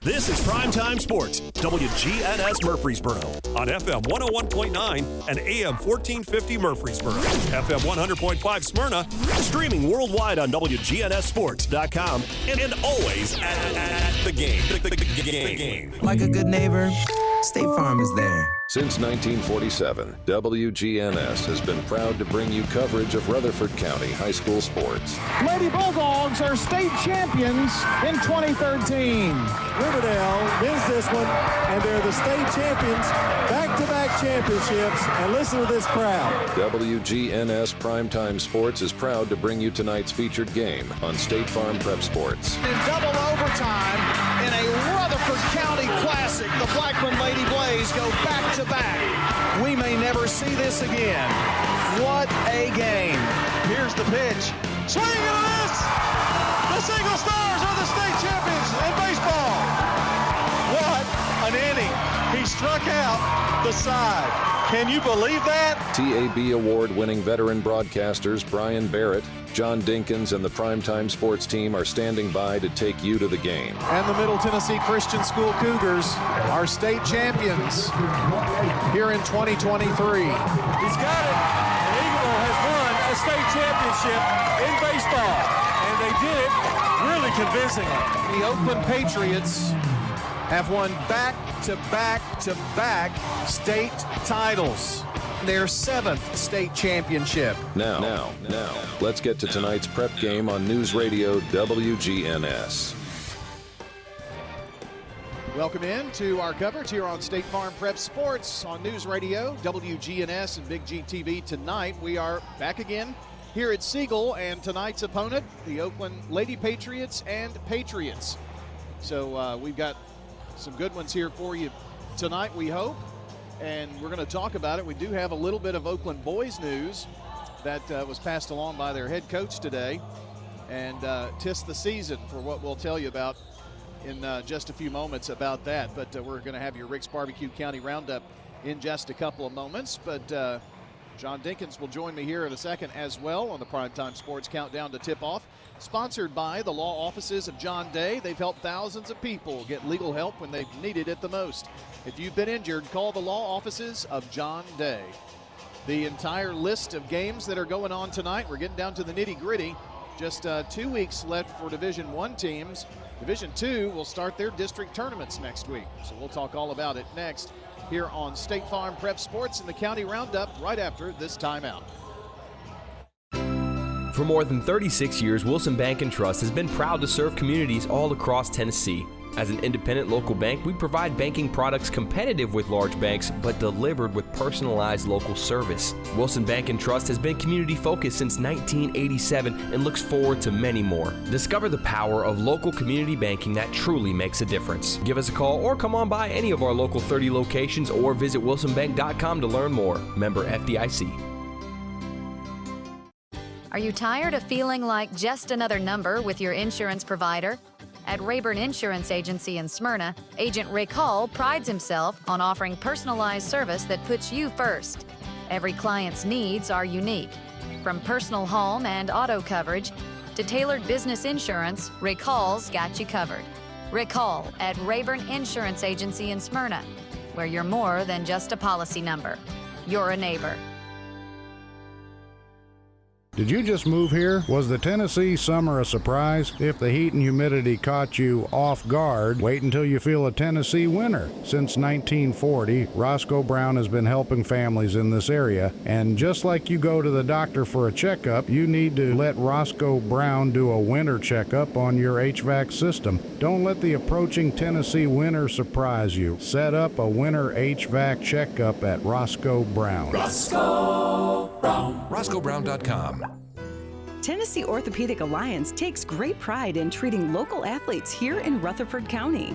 This is Primetime Sports, WGNS Murfreesboro, on FM 101.9 and AM 1450 Murfreesboro, FM 100.5 Smyrna, streaming worldwide on WGNSSports.com, and always at the game. The game. Like a good neighbor, State Farm is there. Since 1947, WGNS has been proud to bring you coverage of Rutherford County high school sports. Lady Bulldogs are state champions in 2013. Riverdale wins this one, and they're the state champions, back-to-back championships, and listen to this crowd. WGNS Primetime Sports is proud to bring you tonight's featured game on State Farm Prep Sports. In double overtime in a Rutherford County classic, the Blackburn Lady Blaze go back-to-back. We may never see this again. What a game. Here's the pitch. Swing and a miss! The Siegel Stars are the state champions in baseball. What an inning. He struck out the side. Can you believe that? TAB Award-winning veteran broadcasters Brian Barrett, John Dinkins, and the Primetime Sports team are standing by to take you to the game. And the Middle Tennessee Christian School Cougars are state champions here in 2023. He's got it. And Eagleville has won a state championship in baseball, and they did it really convincingly. The Oakland Patriots have won back-to-back-to-back state titles. Their 7th state championship. Now, let's get to tonight's prep game on News Radio WGNS. Welcome in to our coverage here on State Farm Prep Sports on News Radio, WGNS and Big G TV. Tonight we are back again here at Siegel, and tonight's opponent, the Oakland Lady Patriots and Patriots. So we've got some good ones here for you tonight, we hope, and we're going to talk about it. We do have a little bit of Oakland boys news that was passed along by their head coach today, and tis the season for what we'll tell you about in just a few moments about that. But we're going to have your Rick's Barbecue County Roundup in just a couple of moments. But John Dinkins will join me here in a second as well on the Primetime Sports Countdown to Tip-Off. Sponsored by the law offices of John Day. They've helped thousands of people get legal help when they've needed it the most. If you've been injured, call the law offices of John Day. The entire list of games that are going on tonight, we're getting down to the nitty-gritty. Just 2 weeks left for Division I teams. Division II will start their district tournaments next week. So we'll talk all about it next here on State Farm Prep Sports and the County Roundup right after this timeout. For more than 36 years, Wilson Bank & Trust has been proud to serve communities all across Tennessee. As an independent local bank, we provide banking products competitive with large banks, but delivered with personalized local service. Wilson Bank & Trust has been community-focused since 1987 and looks forward to many more. Discover the power of local community banking that truly makes a difference. Give us a call or come on by any of our local 30 locations or visit wilsonbank.com to learn more. Member FDIC. Are you tired of feeling like just another number with your insurance provider? At Rayburn Insurance Agency in Smyrna, Agent Rick Hall prides himself on offering personalized service that puts you first. Every client's needs are unique. From personal home and auto coverage to tailored business insurance, Rick Hall's got you covered. Rick Hall at Rayburn Insurance Agency in Smyrna, where you're more than just a policy number. You're a neighbor. Did you just move here? Was the Tennessee summer a surprise? If the heat and humidity caught you off guard, wait until you feel a Tennessee winter. Since 1940, Roscoe Brown has been helping families in this area. And just like you go to the doctor for a checkup, you need to let Roscoe Brown do a winter checkup on your HVAC system. Don't let the approaching Tennessee winter surprise you. Set up a winter HVAC checkup at Roscoe Brown. Roscoe Brown. RoscoeBrown.com. Tennessee Orthopedic Alliance takes great pride in treating local athletes here in Rutherford County.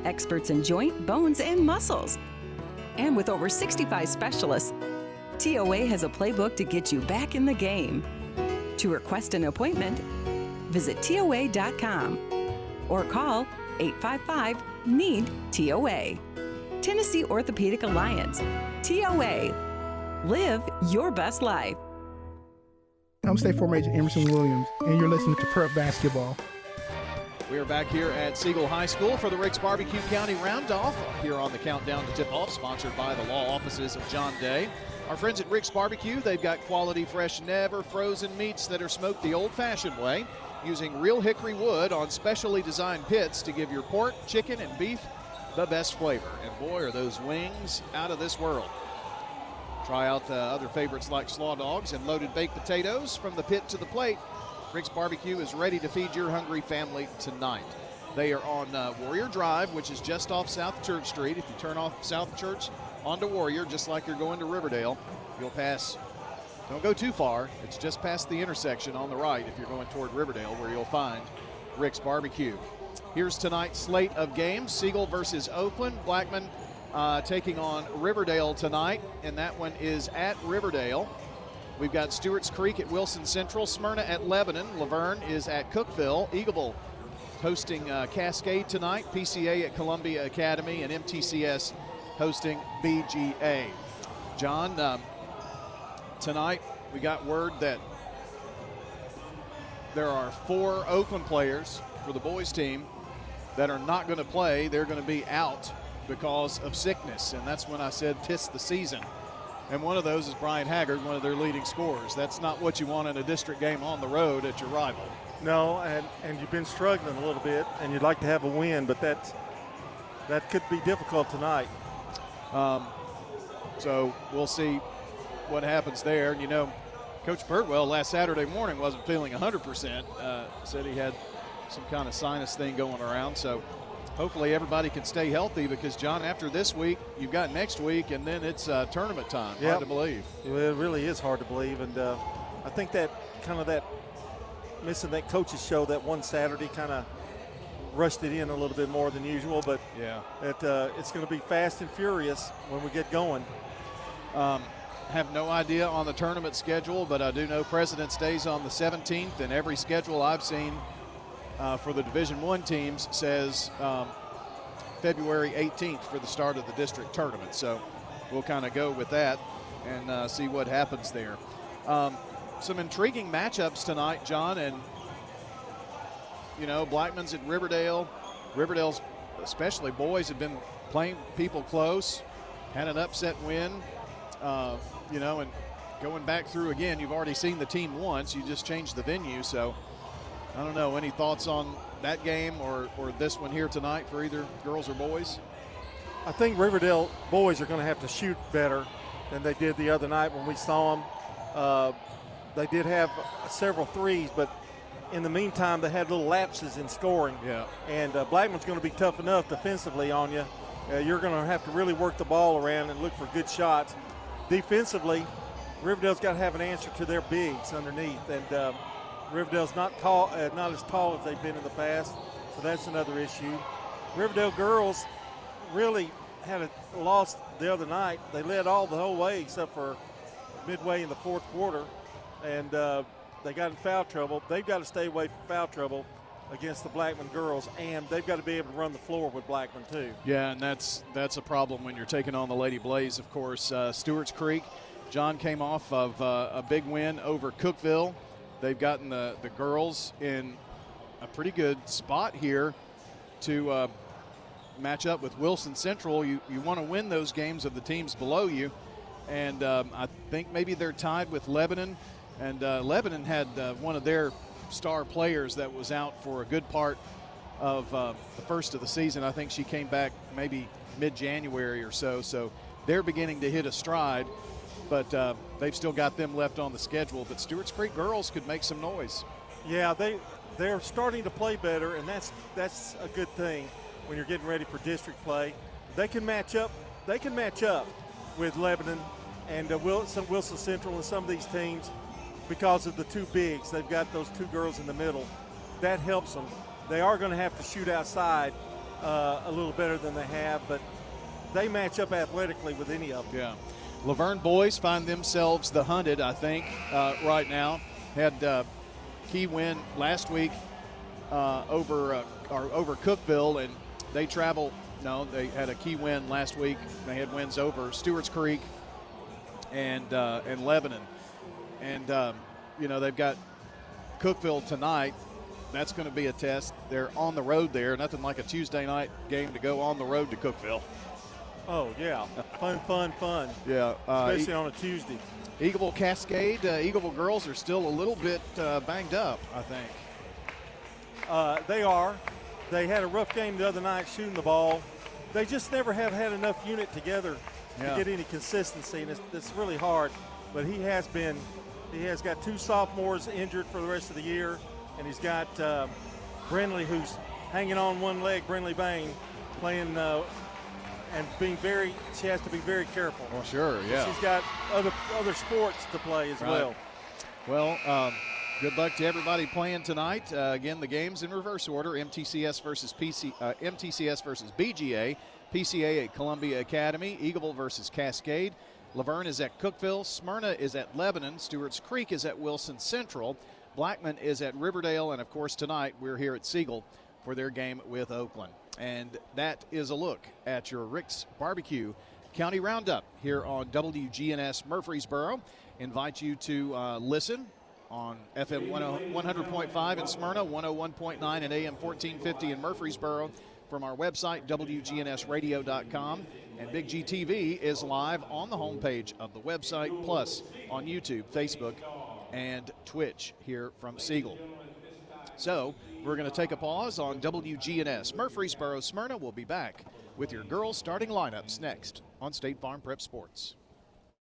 Experts in joint, bones, and muscles. And with over 65 specialists, TOA has a playbook to get you back in the game. To request an appointment, visit TOA.com or call 855-NEED-TOA. Tennessee Orthopedic Alliance, TOA. Live your best life. I'm State Farm Agent Emerson Williams, and you're listening to Prep Basketball. We are back here at Siegel High School for the Rick's Barbecue County Roundoff here on the Countdown to Tip-Off, sponsored by the law offices of John Day. Our friends at Rick's Barbecue, they've got quality, fresh, never frozen meats that are smoked the old-fashioned way, using real hickory wood on specially designed pits to give your pork, chicken, and beef the best flavor. And boy, are those wings out of this world. Try out other favorites like slaw dogs and loaded baked potatoes from the pit to the plate. Rick's Barbecue is ready to feed your hungry family tonight. They are on Warrior Drive, which is just off South Church Street. If you turn off South Church onto Warrior, just like you're going to Riverdale, you'll pass, don't go too far, it's just past the intersection on the right if you're going toward Riverdale, where you'll find Rick's Barbecue. Here's tonight's slate of games. Siegel versus Oakland. Blackman taking on Riverdale tonight, and that one is at Riverdale. We've got Stewart's Creek at Wilson Central, Smyrna at Lebanon, Laverne is at Cookeville, Eagleville hosting Cascade tonight, PCA at Columbia Academy, and MTCS hosting BGA. John, tonight we got word that there are 4 Oakland players for the boys team that are not going to play. They're going to be out because of sickness, and that's when I said tis the season. And one of those is Brian Haggard, one of their leading scorers. That's not what you want in a district game on the road at your rival. No, and you've been struggling a little bit, and you'd like to have a win, but that could be difficult tonight. So we'll see what happens there. And, you know, Coach Birdwell last Saturday morning wasn't feeling 100%. Said he had some kind of sinus thing going around. So hopefully everybody can stay healthy, because, John, after this week, you've got next week, and then it's tournament time. Hard to believe. It really is hard to believe. And I think that kind of that missing that coach's show that one Saturday kind of rushed it in a little bit more than usual. But yeah, it's going to be fast and furious when we get going. Have no idea on the tournament schedule, but I do know President's Day's on the 17th, and every schedule I've seen for the Division I teams says February 18th for the start of the district tournament. So we'll kind of go with that and see what happens there. Some intriguing matchups tonight, John, and, you know, Blackman's at Riverdale. Riverdale's, especially boys, have been playing people close, had an upset win, you know, and going back through again, you've already seen the team once. You just changed the venue, so I don't know. Any thoughts on that game or this one here tonight for either girls or boys? I think Riverdale boys are going to have to shoot better than they did the other night when we saw them. They did have several threes, but in the meantime, they had little lapses in scoring. Yeah. And Blackman's going to be tough enough defensively on you. You're going to have to really work the ball around and look for good shots. Defensively, Riverdale's got to have an answer to their bigs underneath. And Riverdale's not as tall as they've been in the past, so that's another issue. Riverdale girls really had a loss the other night. They led all the whole way except for midway in the fourth quarter, and they got in foul trouble. They've got to stay away from foul trouble against the Blackman girls, and they've got to be able to run the floor with Blackman too. Yeah, and that's a problem when you're taking on the Lady Blaze, of course. Stewart's Creek, John came off of a big win over Cookeville. They've gotten the girls in a pretty good spot here to match up with Wilson Central. You want to win those games of the teams below you, and I think maybe they're tied with Lebanon. And Lebanon had one of their star players that was out for a good part of the first of the season. I think she came back maybe mid-January or so. So they're beginning to hit a stride, but they've still got them left on the schedule. But Stewart's Creek girls could make some noise. Yeah, they're starting to play better, and that's a good thing when you're getting ready for district play. They can match up. They can match up with Lebanon and Wilson Central and some of these teams because of the two bigs. They've got those two girls in the middle. That helps them. They are going to have to shoot outside a little better than they have, but they match up athletically with any of them. Yeah. Laverne boys find themselves the hunted, I think, right now. Had key win last week over Cookeville, and they travel. No, they had a key win last week. They had wins over Stewart's Creek and Lebanon. And, you know, they've got Cookeville tonight. that's going to be a test. They're on the road there. Nothing like a Tuesday night game to go on the road to Cookeville. Oh, yeah. Fun. Yeah. Especially on a Tuesday. Eagleville Cascade. Eagleville girls are still a little bit banged up, I think. They are. They had a rough game the other night shooting the ball. They just never have had enough unit together to get any consistency, and it's really hard. But he has got 2 sophomores injured for the rest of the year, and he's got Brindley, who's hanging on one leg, Brindley Bain, playing and she has to be very careful. Well, sure, yeah. She's got other sports to play as well. Well, good luck to everybody playing tonight. Again, the games in reverse order: MTCS versus BGA, PCA at Columbia Academy, Eagleville versus Cascade, Laverne is at Cookeville, Smyrna is at Lebanon, Stewart's Creek is at Wilson Central, Blackman is at Riverdale, and of course tonight we're here at Siegel for their game with Oakland. And that is a look at your Rick's Barbecue County Roundup here on WGNS Murfreesboro. Invite you to listen on FM 100.5 in Smyrna, 101.9 and AM 1450 in Murfreesboro from our website, WGNSradio.com. And Big G TV is live on the homepage of the website, plus on YouTube, Facebook, and Twitch here from Siegel. So we're going to take a pause on WGNS Murfreesboro, Smyrna. We'll be back with your girls' starting lineups next on State Farm Prep Sports.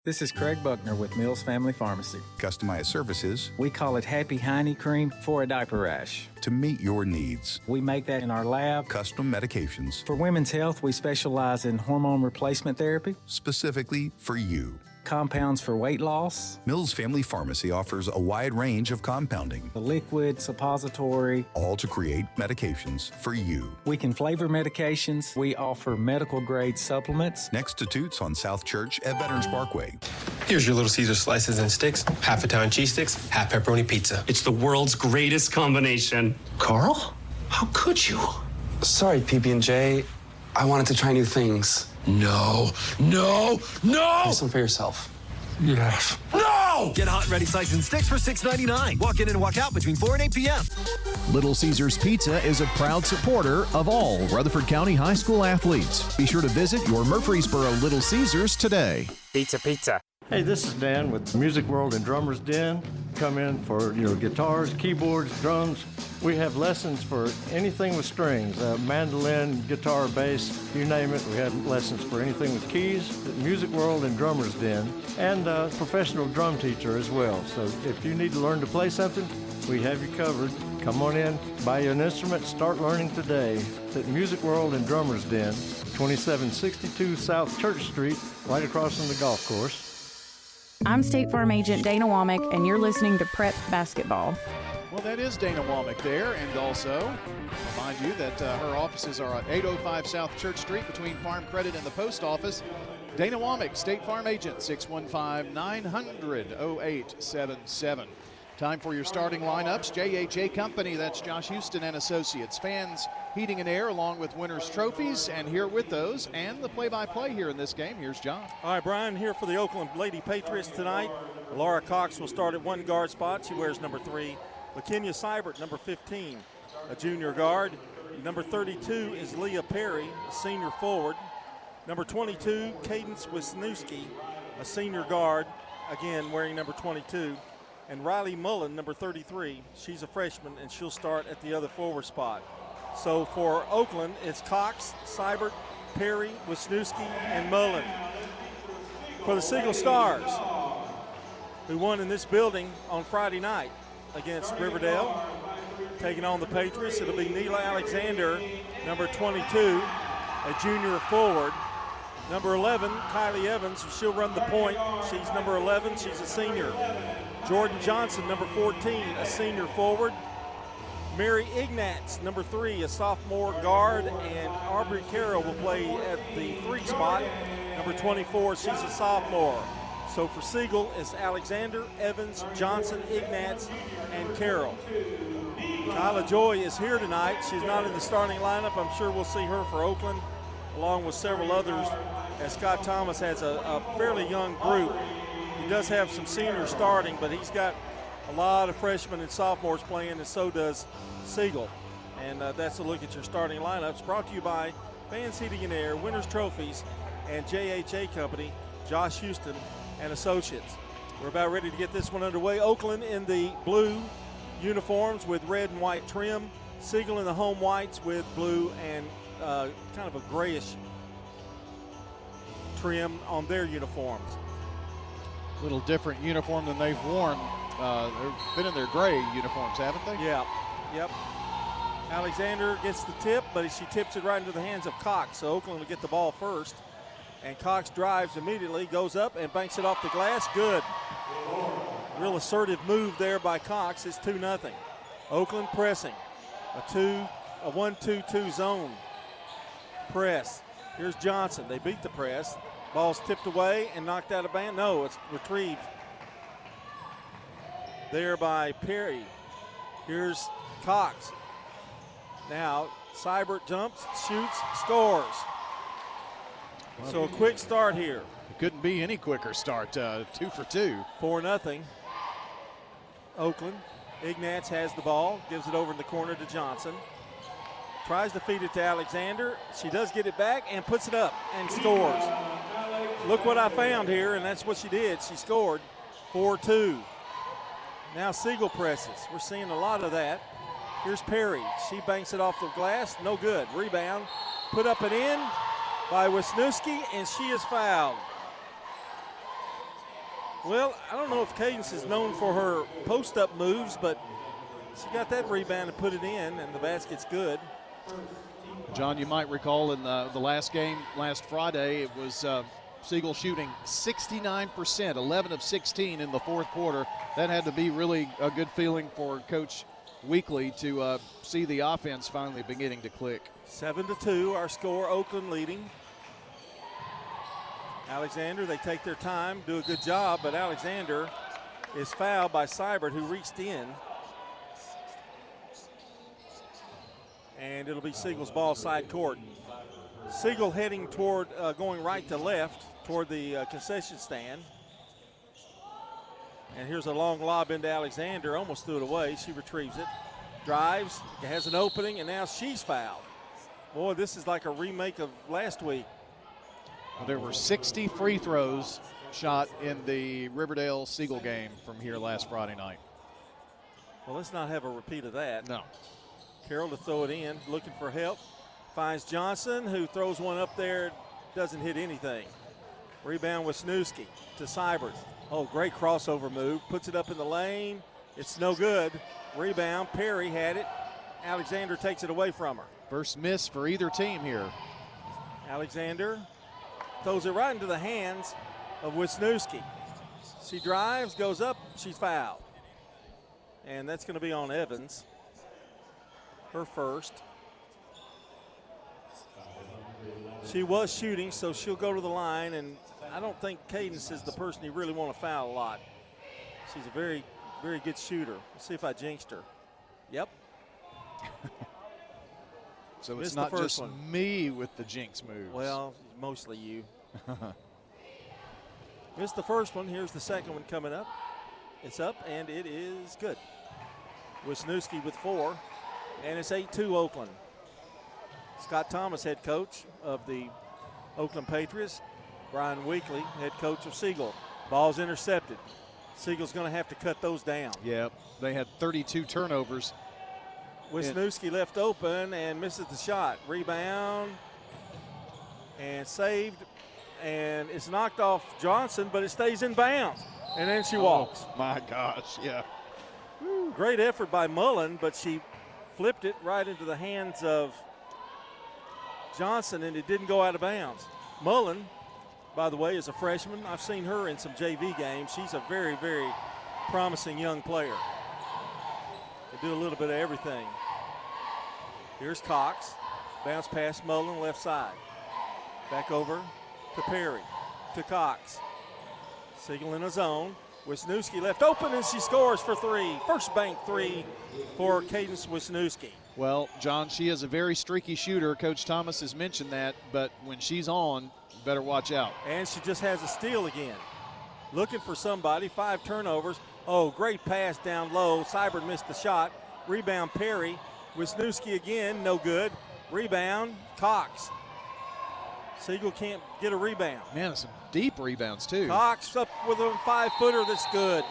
This is Craig Buckner with Mills Family Pharmacy. Customized services. We call it Happy Hiney Cream for a diaper rash. To meet your needs. We make that in our lab. Custom medications. For women's health, we specialize in hormone replacement therapy. Specifically for you. Compounds for weight loss. Mills Family Pharmacy offers a wide range of compounding. The liquid, suppository. All to create medications for you. We can flavor medications. We offer medical-grade supplements. Next to Toots on South Church at Veterans Parkway. Here's your Little Caesar slices and sticks, half Italian cheese sticks, half pepperoni pizza. It's the world's greatest combination. Carl? How could you? Sorry, PB&J. I wanted to try new things. No! Buy some for yourself. Yes. No! Get hot and ready slices and sticks for $6.99. Walk in and walk out between 4 and 8 p.m. Little Caesars Pizza is a proud supporter of all Rutherford County High School athletes. Be sure to visit your Murfreesboro Little Caesars today. Pizza. Hey, this is Dan with Music World and Drummers Den. Come in for guitars, keyboards, drums. We have lessons for anything with strings, mandolin, guitar, bass, you name it. We have lessons for anything with keys at Music World and Drummers Den, and a professional drum teacher as well. So if you need to learn to play something, we have you covered. Come on in, buy you an instrument, start learning today at Music World and Drummers Den, 2762 South Church Street, right across from the golf course. I'm State Farm Agent Dana Womack, and you're listening to Prep Basketball. Well, that is Dana Womack there, and also remind you that her offices are at 805 South Church Street between Farm Credit and the Post Office. Dana Womack, State Farm Agent, 615-900-0877. Time for your starting lineups. JHA Company, that's Josh Houston and Associates. Fans, Heating and Air, along with winners' trophies, and here with those and the play-by-play here in this game, here's John. All right, Brian, here for the Oakland Lady Patriots tonight. Laura Cox will start at one guard spot. She wears number 3. LaKenya Seibert, number 15, a junior guard. Number 32 is Leah Perry, a senior forward. Number 22, Cadence Wisniewski, a senior guard, again wearing number 22. And Riley Mullen, number 33, she's a freshman, and she'll start at the other forward spot. So for Oakland, it's Cox, Seibert, Perry, Wisniewski, and Mullen. For the Siegel Stars, who won in this building on Friday night against Riverdale, taking on the Patriots, it'll be Neela Alexander, number 22, a junior forward. Number 11, Kylie Evans, she'll run the point. She's number 11, she's a senior. Jordan Johnson, number 14, a senior forward. Mary Ignatz, number 3, a sophomore guard, and Aubrey Carroll will play at the 3 spot. Number 24, she's a sophomore. So for Siegel, it's Alexander, Evans, Johnson, Ignatz, and Carroll. Kyla Joy is here tonight. She's not in the starting lineup. I'm sure we'll see her for Oakland, along with several others, as Scott Thomas has a fairly young group. He does have some seniors starting, but he's got a lot of freshmen and sophomores playing, and so does Siegel. And that's a look at your starting lineups, brought to you by Fans Heating and Air, Winners Trophies, and JHA Company, Josh Houston and Associates. We're about ready to get this one underway. Oakland in the blue uniforms with red and white trim. Siegel in the home whites with blue and kind of a grayish trim on their uniforms. A little different uniform than they've worn. They've been in their gray uniforms, haven't they? Yeah, yep. Alexander gets the tip, but she tips it right into the hands of Cox. So Oakland will get the ball first. And Cox drives immediately, goes up and banks it off the glass. Good. Real assertive move there by Cox. It's 2-0. Oakland pressing. A 1-2-2 zone press. Here's Johnson. They beat the press. Ball's tipped away and knocked out of bounds. No, it's retrieved there by Perry. Here's Cox. Now, Seibert jumps, shoots, scores. So a quick start here. It couldn't be any quicker start. 2 for 2. 4-0. Oakland. Ignatz has the ball, gives it over in the corner to Johnson. Tries to feed it to Alexander. She does get it back and puts it up and scores. Look what I found here, and that's what she did. She scored 4-2. Now Siegel presses. We're seeing a lot of that. Here's Perry. She banks it off the glass. No good. Rebound. Put up and in by Wisniewski, and she is fouled. Well, I don't know if Cadence is known for her post-up moves, but she got that rebound and put it in, and the basket's good. John, you might recall in the last game last Friday, it was Siegel shooting 69%, 11 of 16 in the fourth quarter. That had to be really a good feeling for Coach Weekly to see the offense finally beginning to click. 7-2, our score, Oakland leading. Alexander, they take their time, do a good job, but Alexander is fouled by Seibert, who reached in. And it'll be Siegel's ball, side court. Siegel heading toward, going right to left toward the concession stand. And here's a long lob into Alexander, almost threw it away. She retrieves it, drives, has an opening, and now she's fouled. Boy, this is like a remake of last week. There were 60 free throws shot in the Riverdale Siegel game from here last Friday night. Well, let's not have a repeat of that. No. Carroll to throw it in, looking for help. Finds Johnson, who throws one up there, doesn't hit anything. Rebound Wisniewski to Seibert. Oh, great crossover move. Puts it up in the lane. It's no good. Rebound. Perry had it. Alexander takes it away from her. First miss for either team here. Alexander throws it right into the hands of Wisniewski. She drives, goes up, she's fouled. And that's going to be on Evans. Her first. She was shooting, so she'll go to the line, and I don't think Cadence is the person you really want to foul a lot. She's a very, very good shooter. Let's see if I jinxed her. Yep. So it's not just me with the jinx moves. Well, mostly you. Missed the first one. Here's the second one coming up. It's up, and it is good. Wisniewski with 4, and it's 8-2 Oakland. Scott Thomas, head coach of the Oakland Patriots. Brian Weekly, head coach of Siegel. Ball's intercepted. Siegel's going to have to cut those down. Yep, they had 32 turnovers. Wisniewski left open and misses the shot. Rebound and saved, and it's knocked off Johnson, but it stays in bounds. And then she walks. Oh, my gosh, yeah. Woo, great effort by Mullen, but she flipped it right into the hands of Johnson, and it didn't go out of bounds. Mullen, by the way, is a freshman. I've seen her in some JV games. She's a very, very promising young player. They do a little bit of everything. Here's Cox. Bounce past Mullen, left side. Back over to Perry, to Cox. Siegel in a zone. Wisniewski left open, and she scores for 3. First bank 3 for Cadence Wisniewski. Well, John, she is a very streaky shooter. Coach Thomas has mentioned that, but when she's on, you better watch out. And she just has a steal again. Looking for somebody. 5 turnovers. Oh, great pass down low. Seibert missed the shot. Rebound Perry. Wisniewski again, no good. Rebound, Cox. Siegel can't get a rebound. Man, some deep rebounds, too. Cox up with a 5-footer that's good.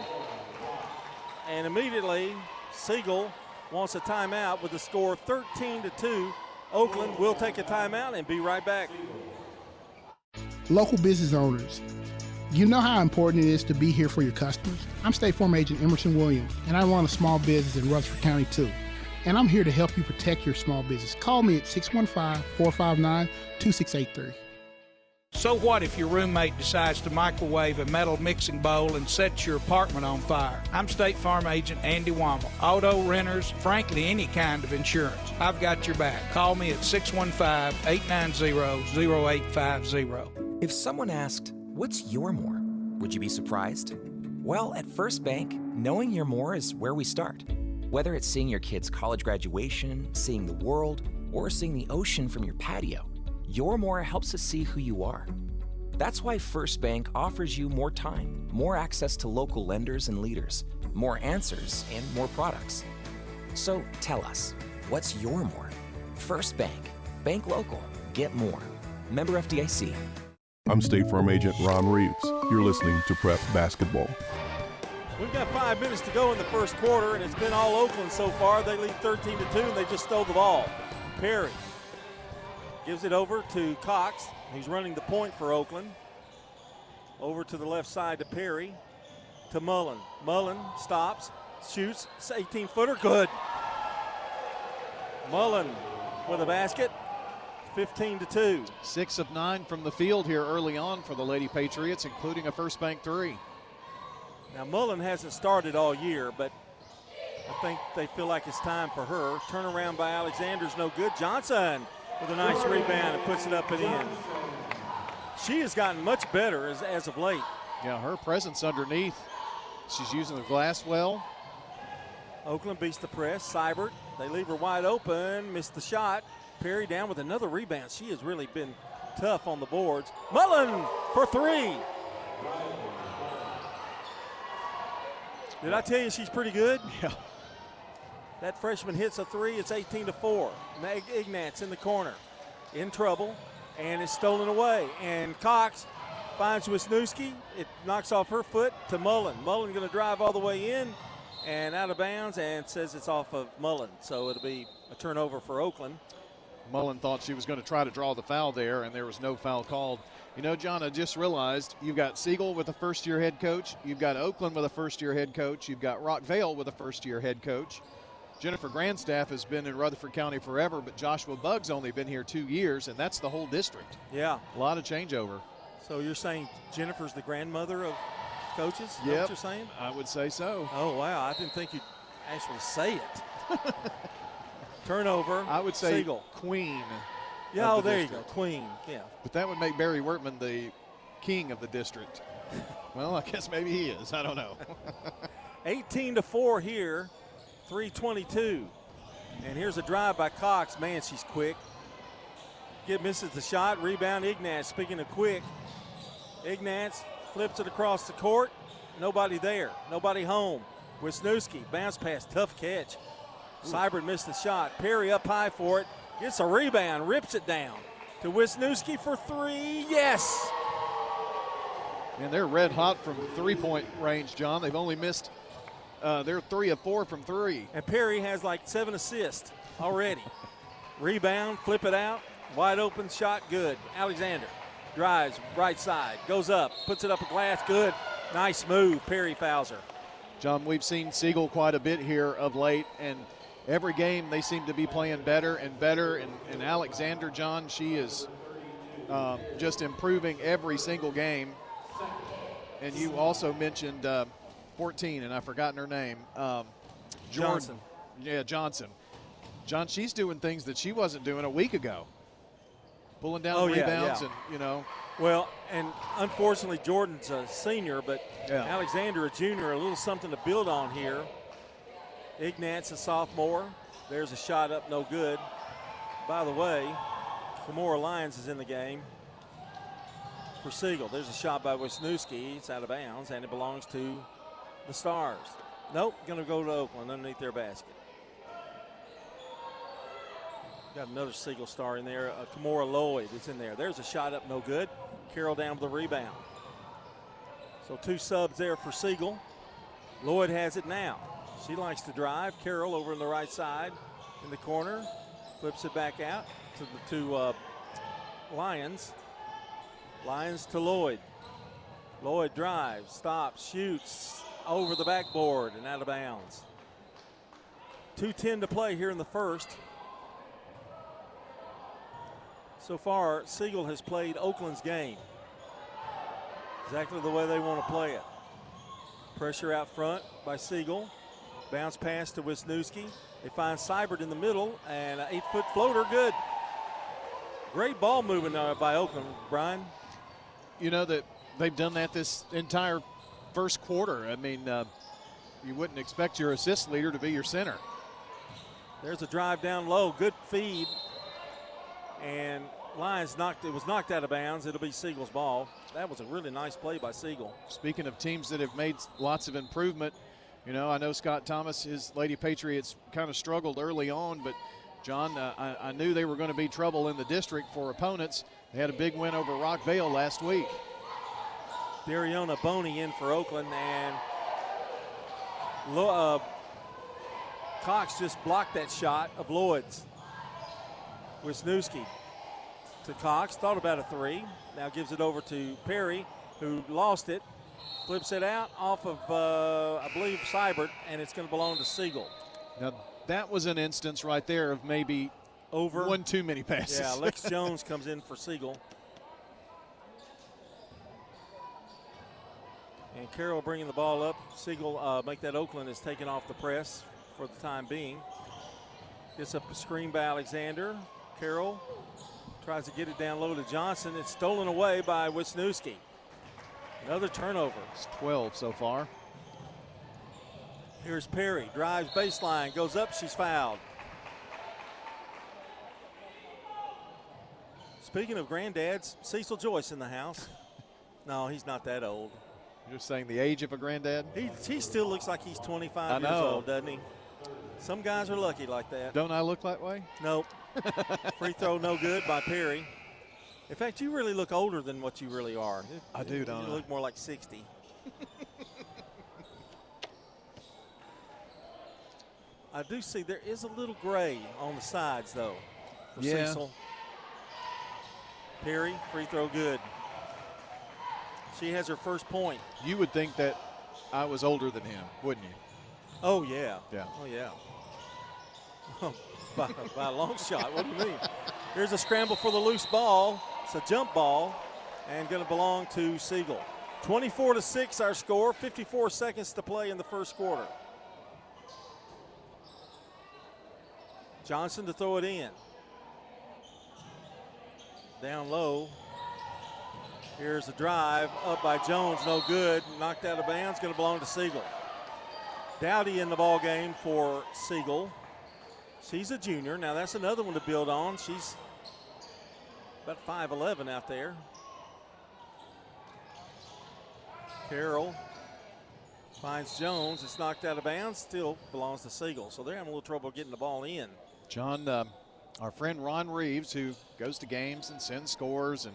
And immediately, Siegel wants a timeout with the score 13-2. Oakland will take a timeout and be right back. Local business owners, you know how important it is to be here for your customers. I'm State Farm Agent Emerson Williams, and I run a small business in Rutherford County, too. And I'm here to help you protect your small business. Call me at 615-459-2683. So what if your roommate decides to microwave a metal mixing bowl and sets your apartment on fire? I'm State Farm Agent Andy Wommel. Auto, renters, frankly, any kind of insurance. I've got your back. Call me at 615-890-0850. If someone asked, what's your more? Would you be surprised? Well, at First Bank, knowing your more is where we start. Whether it's seeing your kid's college graduation, seeing the world, or seeing the ocean from your patio, your more helps us see who you are. That's why First Bank offers you more time, more access to local lenders and leaders, more answers, and more products. So tell us, what's your more? First Bank. Bank local. Get more. Member FDIC. I'm State Farm Agent Ron Reeves. You're listening to Prep Basketball. We've got 5 minutes to go in the first quarter, and it's been all Oakland so far. They lead 13-2, and they just stole the ball. Perry gives it over to Cox. He's running the point for Oakland. Over to the left side to Perry. To Mullen. Mullen stops, shoots, 18-footer, good. Mullen with a basket, 15-2. 6 of 9 from the field here early on for the Lady Patriots, including a First Bank three. Now, Mullen hasn't started all year, but I think they feel like it's time for her. Turnaround by Alexander's no good. Johnson with a nice rebound and puts it up and in. She has gotten much better as of late. Yeah, her presence underneath. She's using the glass well. Oakland beats the press. Seibert, they leave her wide open, missed the shot. Perry down with another rebound. She has really been tough on the boards. Mullen for three. Did I tell you she's pretty good? Yeah. That freshman hits a three. It's 18-4. Meg Ignatz in the corner. In trouble. And it's stolen away. And Cox finds Wisniewski. It knocks off her foot to Mullen. Mullen going to drive all the way in and out of bounds and says it's off of Mullen. So it'll be a turnover for Oakland. Mullen thought she was going to try to draw the foul there, and there was no foul called. You know, John, I just realized you've got Siegel with a first-year head coach. You've got Oakland with a first-year head coach. You've got Rockvale with a first-year head coach. Jennifer Grandstaff has been in Rutherford County forever, but Joshua Bugg's only been here 2 years, and that's the whole district. Yeah. A lot of changeover. So you're saying Jennifer's the grandmother of coaches? Is that Yep. what you're saying? I would say so. Oh, wow. I didn't think you'd actually say it. Turnover. I would say Siegel. queen. Yeah, of the there district. you go. Queen. Yeah. But that would make Barry Wertman the king of the district. Well, I guess maybe he is. I don't know. 18-4 here. 3:22. And here's a drive by Cox. Man, she's quick. Misses the shot. Rebound, Ignatz. Speaking of quick, Ignatz flips it across the court. Nobody there. Nobody home. Wisniewski, bounce pass, tough catch. Seibert missed the shot. Perry up high for it. Gets a rebound, rips it down to Wisniewski for three. Yes! And they're red hot from three-point range, John. They've only missed, they're 3 of 4 from three. And Perry has like 7 assists already. Rebound, flip it out. Wide open shot, good. Alexander drives right side, goes up, puts it up a glass, good. Nice move. Perry fouls her. John, we've seen Siegel quite a bit here of late, and every game they seem to be playing better and better. And Alexander, John, she is just improving every single game. And you also mentioned 14, and I've forgotten her name. Johnson. Yeah, Johnson. John, she's doing things that she wasn't doing a week ago. Pulling down rebounds and, you know. Well, and unfortunately Jordan's a senior, but Alexander a junior, a little something to build on here. Ignatz a sophomore. There's a shot up, no good. By the way, Kimora Lyons is in the game for Siegel. There's a shot by Wisniewski. It's out of bounds, and it belongs to the Stars. Nope, going to go to Oakland underneath their basket. Got another Siegel star in there. Kimora Lloyd is in there. There's a shot up, no good. Carroll down with the rebound. So 2 subs there for Siegel. Lloyd has it now. She likes to drive. Carroll over on the right side in the corner. Flips it back out to the 2 Lions. Lions to Lloyd. Lloyd drives, stops, shoots over the backboard and out of bounds. 2:10 to play here in the first. So far, Siegel has played Oakland's game exactly the way they want to play it. Pressure out front by Siegel. Bounce pass to Wisniewski. They find Seibert in the middle, and an 8-foot floater, good. Great ball movement by Oakland, Brian. You know that they've done that this entire first quarter. I mean, you wouldn't expect your assist leader to be your center. There's a drive down low, good feed, and Lions was knocked out of bounds. It'll be Siegel's ball. That was a really nice play by Siegel. Speaking of teams that have made lots of improvement, you know, I know Scott Thomas, his Lady Patriots kind of struggled early on, but John, I knew they were going to be trouble in the district for opponents. They had a big win over Rockvale last week. Dariona Boney in for Oakland, and Cox just blocked that shot of Lloyd's. Wisniewski to Cox, thought about a 3. Now gives it over to Perry, who lost it. Flips it out off of, I believe, Seibert, and it's going to belong to Siegel. Now, that was an instance right there of maybe one too many passes. Yeah, Lex Jones comes in for Siegel. And Carroll bringing the ball up. Siegel make that Oakland is taken off the press for the time being. Gets up a screen by Alexander. Carroll tries to get it down low to Johnson. It's stolen away by Wisniewski. Another turnover. It's 12 so far. Here's Perry, drives baseline, goes up, she's fouled. Speaking of granddads, Cecil Joyce in the house. No, he's not that old. You're saying the age of a granddad? He still looks like he's 25 years old, doesn't he? Some guys are lucky like that. Don't I look that way? Nope. Free throw no good by Perry. In fact, you really look older than what you really are. I do, don't I? You look more like 60. I do see there is a little gray on the sides, though, for Cecil. Perry, free throw good. She has her first point. You would think that I was older than him, wouldn't you? Oh, yeah. Yeah. Oh, yeah. by a long shot. What do you mean? Here's a scramble for the loose ball. It's a jump ball and going to belong to Siegel. 24-6 our score, 54 seconds to play in the first quarter. Johnson to throw it in. Down low. Here's a drive up by Jones, no good. Knocked out of bounds, going to belong to Siegel. Dowdy in the ball game for Siegel. She's a junior. Now that's another one to build on. She's about 5'11" out there. Carroll finds Jones. It's knocked out of bounds. Still belongs to Siegel. So they're having a little trouble getting the ball in. John, our friend Ron Reeves, who goes to games and sends scores and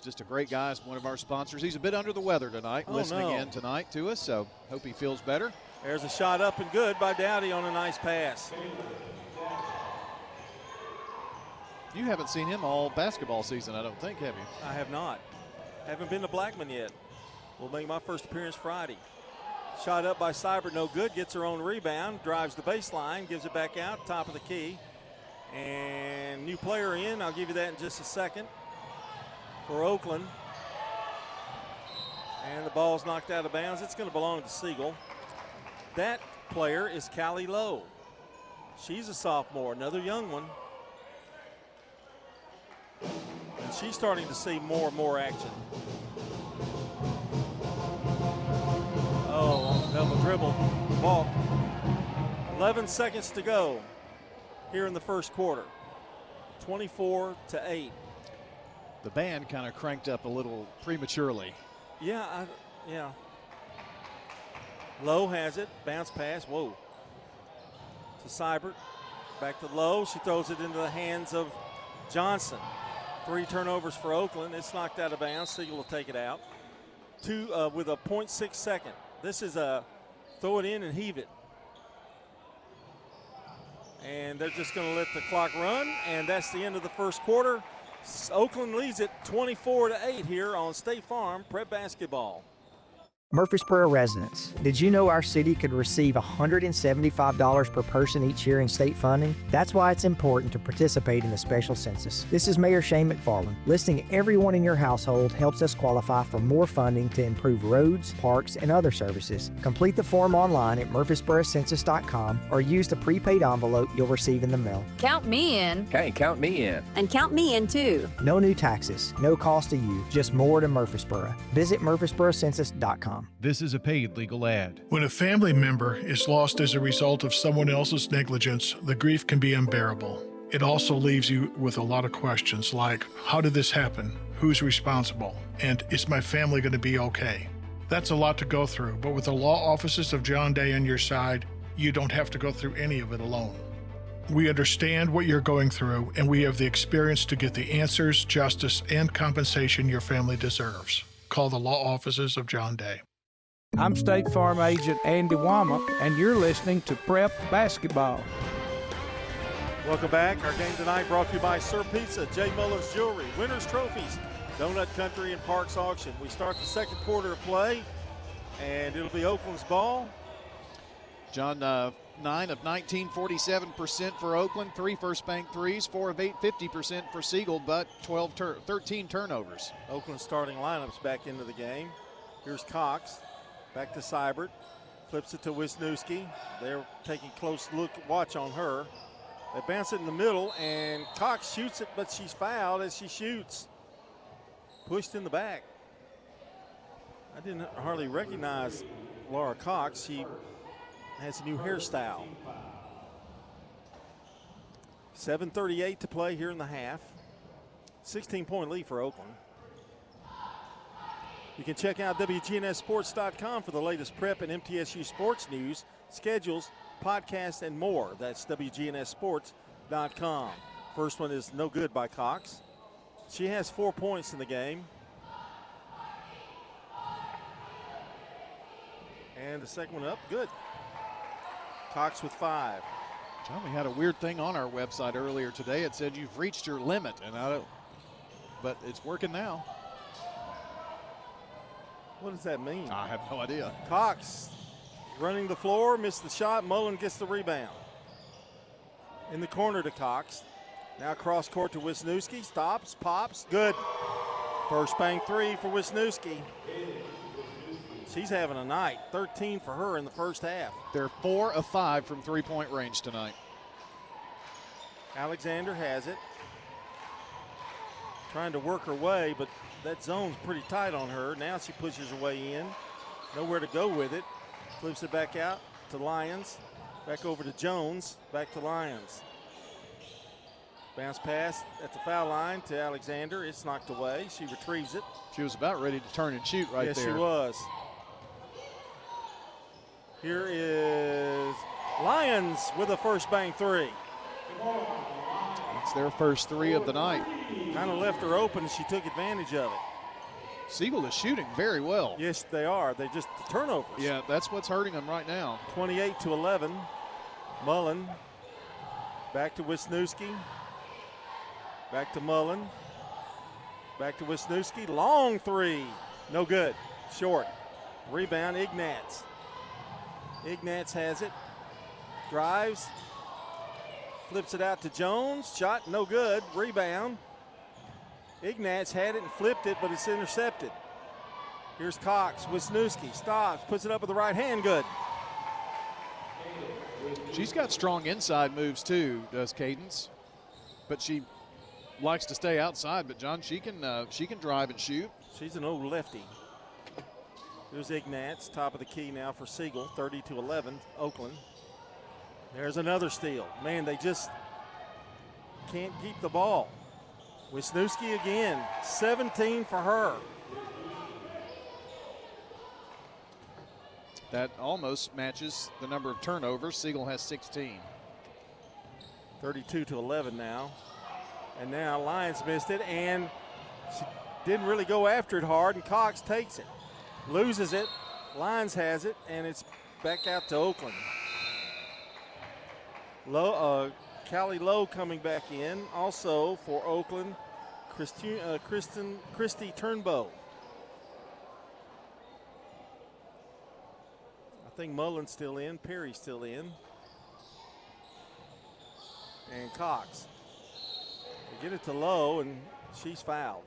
just a great guy, is one of our sponsors. He's a bit under the weather tonight, listening in tonight to us, so hope he feels better. There's a shot up and good by Dowdy on a nice pass. You haven't seen him all basketball season, I don't think, have you? I have not. Haven't been to Blackman yet. Will make my first appearance Friday. Shot up by Seibert, no good. Gets her own rebound, drives the baseline, gives it back out, top of the key. And new player in, I'll give you that in just a second, for Oakland. And the ball's knocked out of bounds. It's going to belong to Siegel. That player is Callie Lowe. She's a sophomore, another young one. And she's starting to see more and more action. Oh, double dribble, balk. 11 seconds to go here in the first quarter. 24-8. The band kind of cranked up a little prematurely. Yeah, yeah. Lowe has it. Bounce pass. Whoa. To Seibert. Back to Lowe. She throws it into the hands of Johnson. 3 turnovers for Oakland. It's knocked out of bounds. Siegel will take it out. With a 0.6 second. This is a throw it in and heave it. And they're just going to let the clock run, and that's the end of the first quarter. Oakland leads it 24-8 here on State Farm Prep Basketball. Murfreesboro residents, did you know our city could receive $175 per person each year in state funding? That's why it's important to participate in the special census. This is Mayor Shane McFarland. Listing everyone in your household helps us qualify for more funding to improve roads, parks, and other services. Complete the form online at murfreesborocensus.com or use the prepaid envelope you'll receive in the mail. Count me in. Hey, count me in. And count me in too. No new taxes, no cost to you, just more to Murfreesboro. Visit murfreesborocensus.com. This is a paid legal ad. When a family member is lost as a result of someone else's negligence, the grief can be unbearable. It also leaves you with a lot of questions like, how did this happen? Who's responsible? And is my family going to be okay? That's a lot to go through, but with the law offices of John Day on your side, you don't have to go through any of it alone. We understand what you're going through, and we have the experience to get the answers, justice, and compensation your family deserves. Call the law offices of John Day. I'm State Farm Agent Andy Womack, and you're listening to Prep Basketball. Welcome back. Our game tonight brought to you by Sir Pizza, J. Mullins Jewelry, Winners Trophies, Donut Country, and Parks Auction. We start the second quarter of play, and it'll be Oakland's ball. John, 9 of 19, 47% for Oakland, 3 first bank threes, 4 of 8, 50% for Siegel, but 13 turnovers. Oakland starting lineups back into the game. Here's Cox. Back to Seibert, flips it to Wisniewski. They're taking close watch on her. They bounce it in the middle, and Cox shoots it, but she's fouled as she shoots. Pushed in the back. I didn't hardly recognize Laura Cox. She has a new hairstyle. 7:38 to play here in the half. 16-point lead for Oakland. You can check out WGNSSports.com for the latest prep and MTSU sports news, schedules, podcasts, and more. That's WGNSSports.com. First one is no good by Cox. She has 4 points in the game. And the second one up, good. Cox with 5. John, we had a weird thing on our website earlier today. It said you've reached your limit, but it's working now. What does that mean? I have no idea. Cox running the floor, missed the shot. Mullen gets the rebound. In the corner to Cox. Now cross court to Wisniewski. Stops, pops, good. First bank 3 for Wisniewski. She's having a night. 13 for her in the first half. They're 4 of 5 from three-point range tonight. Alexander has it. Trying to work her way, but that zone's pretty tight on her. Now she pushes her way in. Nowhere to go with it. Flips it back out to Lyons. Back over to Jones. Back to Lyons. Bounce pass at the foul line to Alexander. It's knocked away. She retrieves it. She was about ready to turn and shoot right there. Yes, she was. Here is Lyons with a first bank 3. It's their first 3 of the night. Kind of left her open, and she took advantage of it. Siegel is shooting very well. Yes, they are. They just turnovers. Yeah, that's what's hurting them right now. 28-11. Mullen back to Wisniewski. Back to Mullen. Back to Wisniewski. Long 3. No good. Short. Rebound, Ignatz. Ignatz has it. Drives. Flips it out to Jones. Shot no good. Rebound. Ignatz had it and flipped it, but it's intercepted. Here's Cox. Wisniewski stops. Puts it up with the right hand. Good. She's got strong inside moves too, does Cadence. But she likes to stay outside. But John, she can drive and shoot. She's an old lefty. Here's Ignatz, top of the key now for Siegel, 30-11, Oakland. There's another steal. Man, they just can't keep the ball. Wisniewski again, 17 for her. That almost matches the number of turnovers. Siegel has 16. 32-11 now. And now Lyons missed it, and she didn't really go after it hard, and Cox takes it. Loses it. Lyons has it, and it's back out to Oakland. Callie Lowe coming back in. Also for Oakland, Christy Turnbow. I think Mullen's still in. Perry's still in. And Cox. They get it to Lowe, and she's fouled.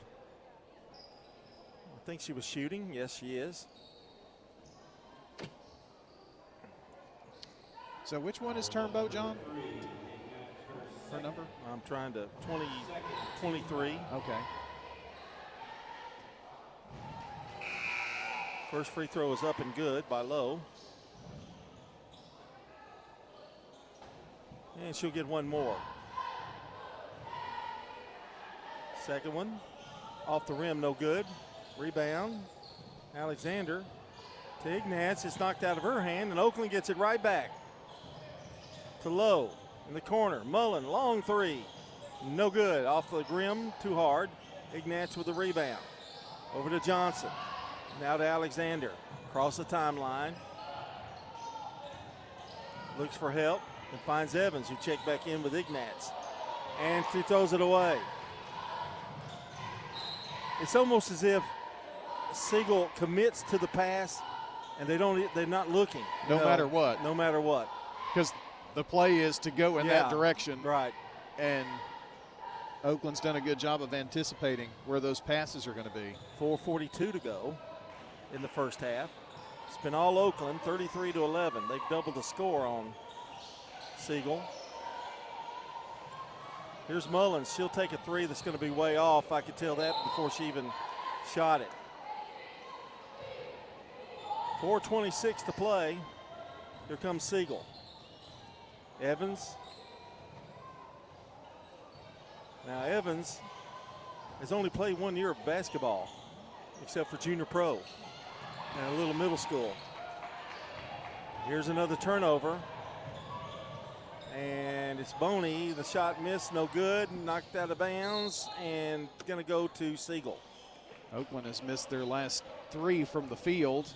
I think she was shooting. Yes, she is. So which one is Turnbow, John? Her number? I'm trying to 23. Okay. First free throw is up and good by Lowe. And she'll get one more. Second one, off the rim, no good. Rebound, Alexander to Ignatz. It's knocked out of her hand, and Oakland gets it right back to Lowe in the corner. Mullen, long three, no good. Off the rim, too hard. Ignatz with the rebound. Over to Johnson. Now to Alexander. Across the timeline. Looks for help and finds Evans, who checked back in with Ignatz. And she throws it away. It's almost as if Siegel commits to the pass and they're not looking. No matter what. No matter what. Because the play is to go in that direction. Right. And Oakland's done a good job of anticipating where those passes are going to be. 4:42 to go in the first half. It's been all Oakland, 33-11. They've doubled the score on Siegel. Here's Mullins. She'll take a three that's going to be way off. I could tell that before she even shot it. 4:26 to play. Here comes Siegel. Evans. Now Evans has only played 1 year of basketball, except for junior pro and a little middle school. Here's another turnover. And it's Boney. The shot missed, no good, knocked out of bounds, and going to go to Siegel. Oakland has missed their last three from the field,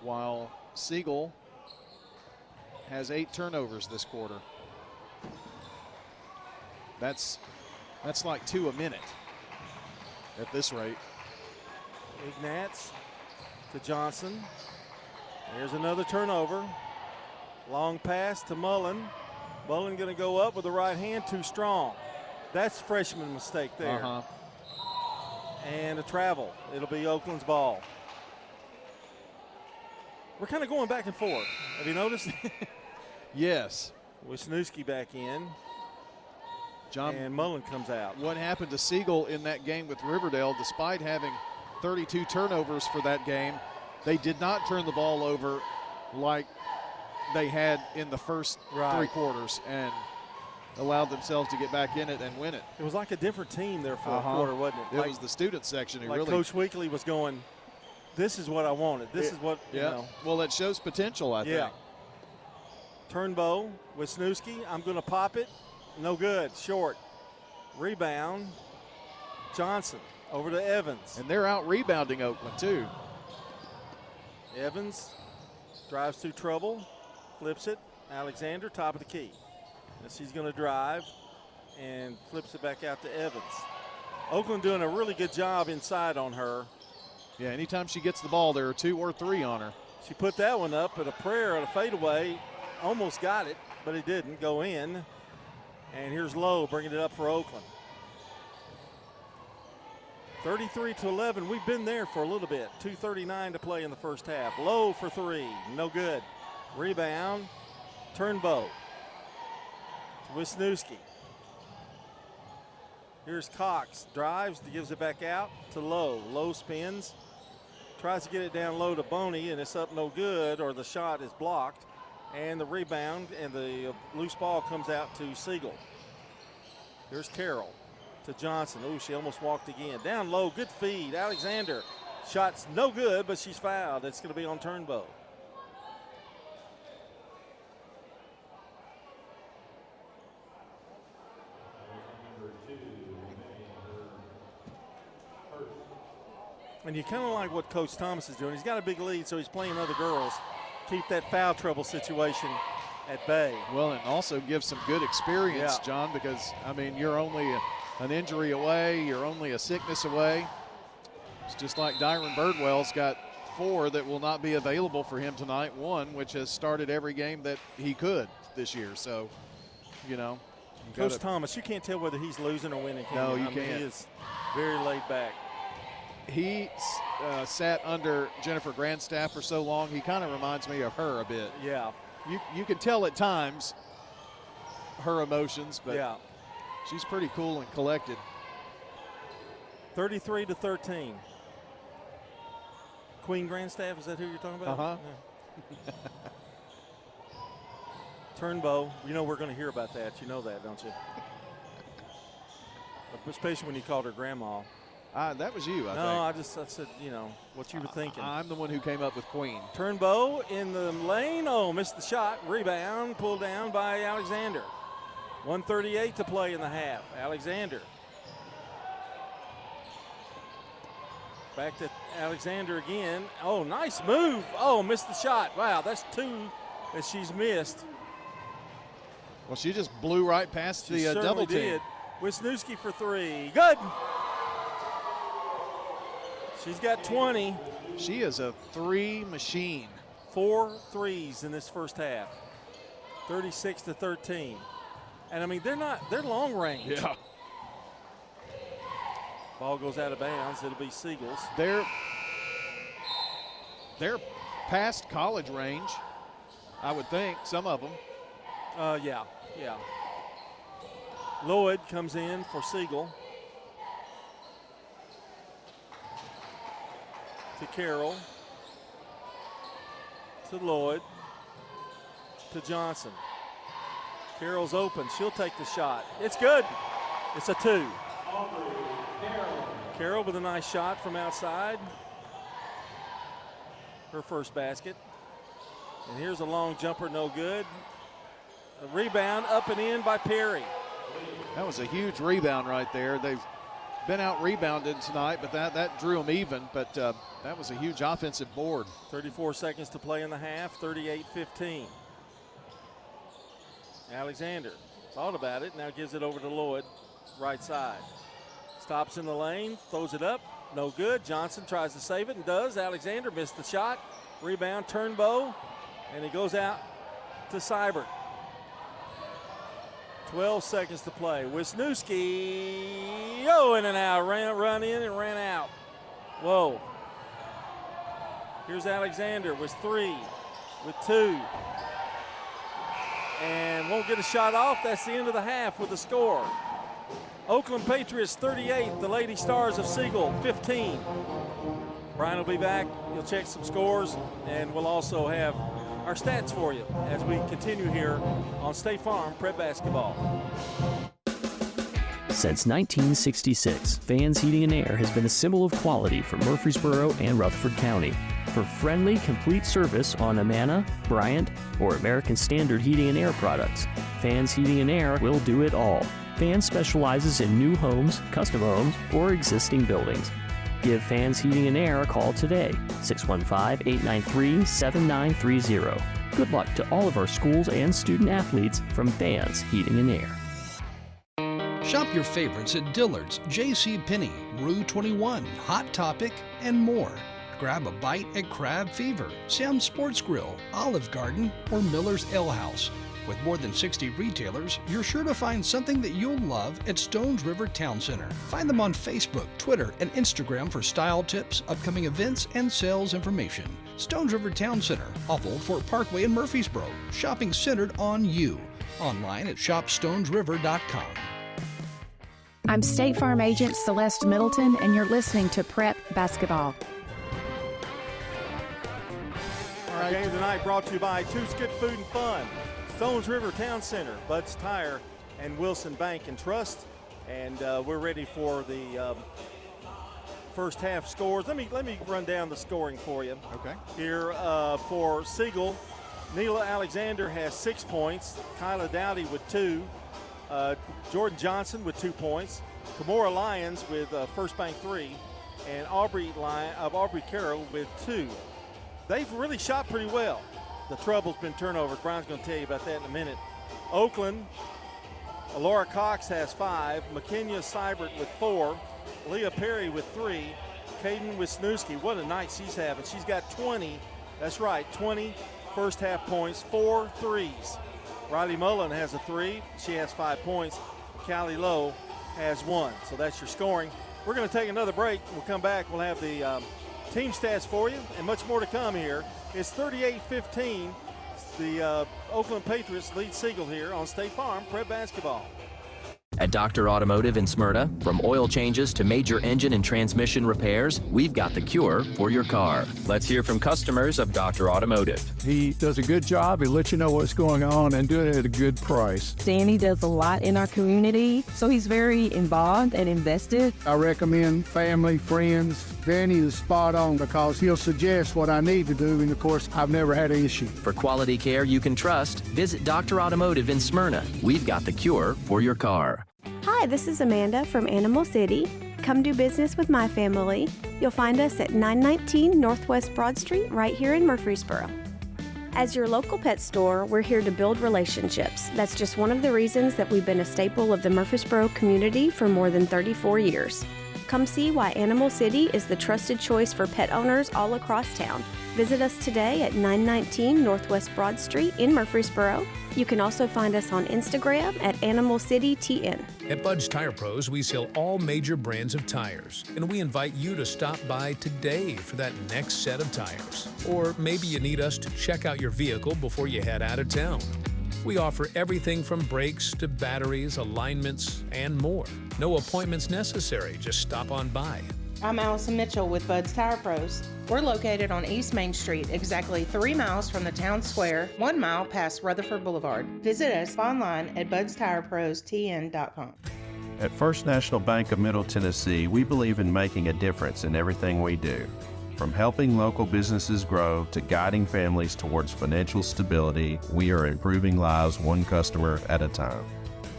while Siegel has 8 turnovers this quarter. That's like 2 a minute at this rate. Ignatz to Johnson. Here's another turnover. Long pass to Mullen. Mullen going to go up with the right hand, too strong. That's freshman mistake there. And a travel. It'll be Oakland's ball. We're kind of going back and forth. Have you noticed? Yes. Wisniewski back in. John, and Mullen comes out. What happened to Siegel in that game with Riverdale, despite having 32 turnovers for that game, they did not turn the ball over like they had in the first 3 quarters and allowed themselves to get back in it and win it. It was like a different team there for a quarter, wasn't it? It was the student section who really. Coach Weekly was going, this is what I wanted. This is what, you know. Well, it shows potential, I think. Turnbow, Wisniewski, I'm going to pop it. No good, short. Rebound, Johnson over to Evans. And they're out rebounding Oakland too. Evans drives through trouble, flips it. Alexander, top of the key. And she's going to drive and flips it back out to Evans. Oakland doing a really good job inside on her. Yeah, anytime she gets the ball, there are 2 or 3 on her. She put that one up at a prayer at a fadeaway. Almost got it, but it didn't go in. And here's Lowe bringing it up for Oakland. 33-11. We've been there for a little bit. 2:39 to play in the first half. Lowe for 3. No good. Rebound. Turnbow. Wisniewski. Here's Cox. Drives, gives it back out to Lowe. Lowe spins. Tries to get it down low to Boney, and it's up no good, or the shot is blocked. And the rebound and the loose ball comes out to Siegel. Here's Carroll to Johnson. Oh, she almost walked again. Down low, good feed. Alexander Shot's no good, but she's fouled. It's going to be on Turnbow. And you kind of like what Coach Thomas is doing. He's got a big lead, so he's playing other girls. Keep that foul trouble situation at bay. Well, and also give some good experience, John, because, I mean, you're only an injury away. You're only a sickness away. It's just like Dyron Birdwell's got 4 that will not be available for him tonight. 1, which has started every game that he could this year. So, you know. Coach Thomas, you can't tell whether he's losing or winning. No, you can't. can't. He is very laid back. He sat under Jennifer Grandstaff for so long, he kind of reminds me of her a bit. Yeah. You can tell at times her emotions, but yeah, she's pretty cool and collected. 33-13. Queen Grandstaff, is that who you're talking about? Uh-huh. Yeah. Turnbow, you know we're going to hear about that. You know that, don't you? Especially when you called her grandma. That was you, I think. I said, you know, what you were thinking. I'm the one who came up with Queen. Turnbow in the lane. Oh, missed the shot. Rebound, pulled down by Alexander. 1:38 to play in the half. Alexander. Back to Alexander again. Oh, nice move. Oh, missed the shot. Wow, that's 2 that she's missed. Well, she just blew right past the double team. Did. Wisniewski for 3. Good. She's got 20. She is a 3 machine. 4 threes in this first half. 36-13. And I mean, they're long range. Yeah. Ball goes out of bounds. It'll be Siegel's. They're past college range, I would think, some of them. Yeah. Lloyd comes in for Siegel. To Carroll, to Lloyd, to Johnson. Carroll's open. She'll take the shot. It's good. It's a 2. Carroll with a nice shot from outside. Her first basket. And here's a long jumper, no good. A rebound up and in by Perry. That was a huge rebound right there. They've been out rebounded tonight, but that drew them even. But that was a huge offensive board. 34 seconds to play in the half, 38-15. Alexander thought about it, now gives it over to Lloyd, right side. Stops in the lane, throws it up, no good. Johnson tries to save it and does. Alexander missed the shot. Rebound, Turnbow, and he goes out to Seibert. 12 seconds to play. Wisniewski, in and out, run in and ran out. Whoa. Here's Alexander with 3, with 2. And won't get a shot off. That's the end of the half with the score. Oakland Patriots 38, the Lady Stars of Siegel 15. Brian will be back. He'll check some scores, and we'll also have our stats for you as we continue here on State Farm Prep Basketball. Since 1966, Fans Heating and Air has been a symbol of quality for Murfreesboro and Rutherford County. For friendly, complete service on Amana, Bryant, or American Standard Heating and Air products, Fans Heating and Air will do it all. Fans specializes in new homes, custom homes, or existing buildings. Give Fans Heating and Air a call today, 615-893-7930. Good luck to all of our schools and student athletes from Fans Heating and Air. Shop your favorites at Dillard's, J.C. Penney, Rue 21, Hot Topic, and more. Grab a bite at Crab Fever, Sam's Sports Grill, Olive Garden, or Miller's Ale House. With more than 60 retailers, you're sure to find something that you'll love at Stones River Town Center. Find them on Facebook, Twitter, and Instagram for style tips, upcoming events, and sales information. Stones River Town Center, off Old Fort Parkway in Murfreesboro. Shopping centered on you. Online at shopstonesriver.com. I'm State Farm Agent Celeste Middleton, and you're listening to Prep Basketball. Our game tonight brought to you by Toots Good Food and Fun, Stones River Town Center, Bud's Tire, and Wilson Bank and Trust. And we're ready for the first half scores. Let me run down the scoring for you. Okay. Here for Siegel, Neela Alexander has 6 points. Kyla Dowdy with 2. Jordan Johnson with 2 points. Kimora Lyons with First Bank 3. And Aubrey Carroll with 2. They've really shot pretty well. The trouble's been turnovers. Brian's going to tell you about that in a minute. Oakland, Laura Cox has 5. McKenya Seibert with 4. Leah Perry with 3. Caden Wisniewski, what a night she's having. She's got 20. That's right, 20 first half points, 4 threes. Riley Mullen has a 3. She has 5 points. Callie Lowe has 1. So that's your scoring. We're going to take another break. We'll come back. We'll have the team stats for you and much more to come here. It's 38-15. The Oakland Patriots lead Siegel here on State Farm Prep Basketball. At Dr. Automotive in Smyrna, from oil changes to major engine and transmission repairs, we've got the cure for your car. Let's hear from customers of Dr. Automotive. He does a good job. He lets you know what's going on and do it at a good price. Danny does a lot in our community, so he's very involved and invested. I recommend family, friends. Danny is spot on because he'll suggest what I need to do, and of course, I've never had an issue. For quality care you can trust, visit Dr. Automotive in Smyrna. We've got the cure for your car. Hi, this is Amanda from Animal City. Come do business with my family. You'll find us at 919 Northwest Broad Street right here in Murfreesboro. As your local pet store, we're here to build relationships. That's just one of the reasons that we've been a staple of the Murfreesboro community for more than 34 years. Come see why Animal City is the trusted choice for pet owners all across town. Visit us today at 919 Northwest Broad Street in Murfreesboro. You can also find us on Instagram at Animal City TN. At Bud's Tire Pros, we sell all major brands of tires, and we invite you to stop by today for that next set of tires. Or maybe you need us to check out your vehicle before you head out of town. We offer everything from brakes to batteries, alignments, and more. No appointments necessary, just stop on by. I'm Allison Mitchell with Bud's Tire Pros. We're located on East Main Street, exactly 3 miles from the town square, 1 mile past Rutherford Boulevard. Visit us online at budstireprostn.com. At First National Bank of Middle Tennessee, we believe in making a difference in everything we do. From helping local businesses grow to guiding families towards financial stability, we are improving lives one customer at a time.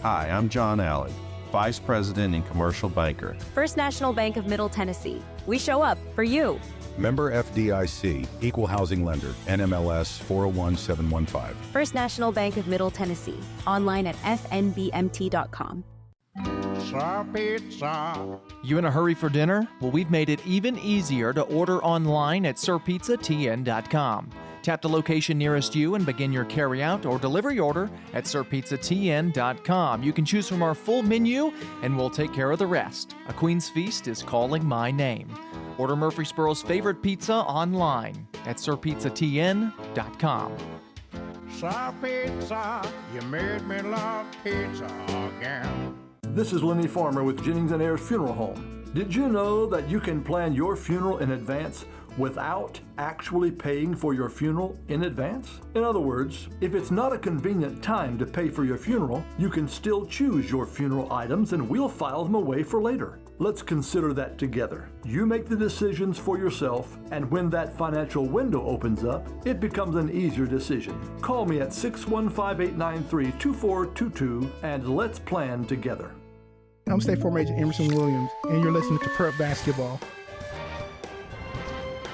Hi, I'm John Allen, Vice President and Commercial Banker. First National Bank of Middle Tennessee. We show up for you. Member FDIC, Equal Housing Lender, NMLS 401715. First National Bank of Middle Tennessee. Online at fnbmt.com. Pizza. You in a hurry for dinner? Well, we've made it even easier to order online at sirpizzatn.com. Tap the location nearest you and begin your carryout or delivery order at sirpizzatn.com. You can choose from our full menu, and we'll take care of the rest. A Queen's Feast is calling my name. Order Murfreesboro's favorite pizza online at sirpizzatn.com. Sir Pizza, you made me love pizza again. This is Lenny Farmer with Jennings & Ayers Funeral Home. Did you know that you can plan your funeral in advance without actually paying for your funeral in advance? In other words, if it's not a convenient time to pay for your funeral, you can still choose your funeral items and we'll file them away for later. Let's consider that together. You make the decisions for yourself, and when that financial window opens up, it becomes an easier decision. Call me at 615-893-2422 and let's plan together. I'm State Farm Agent Emerson Williams, and you're listening to Prep Basketball.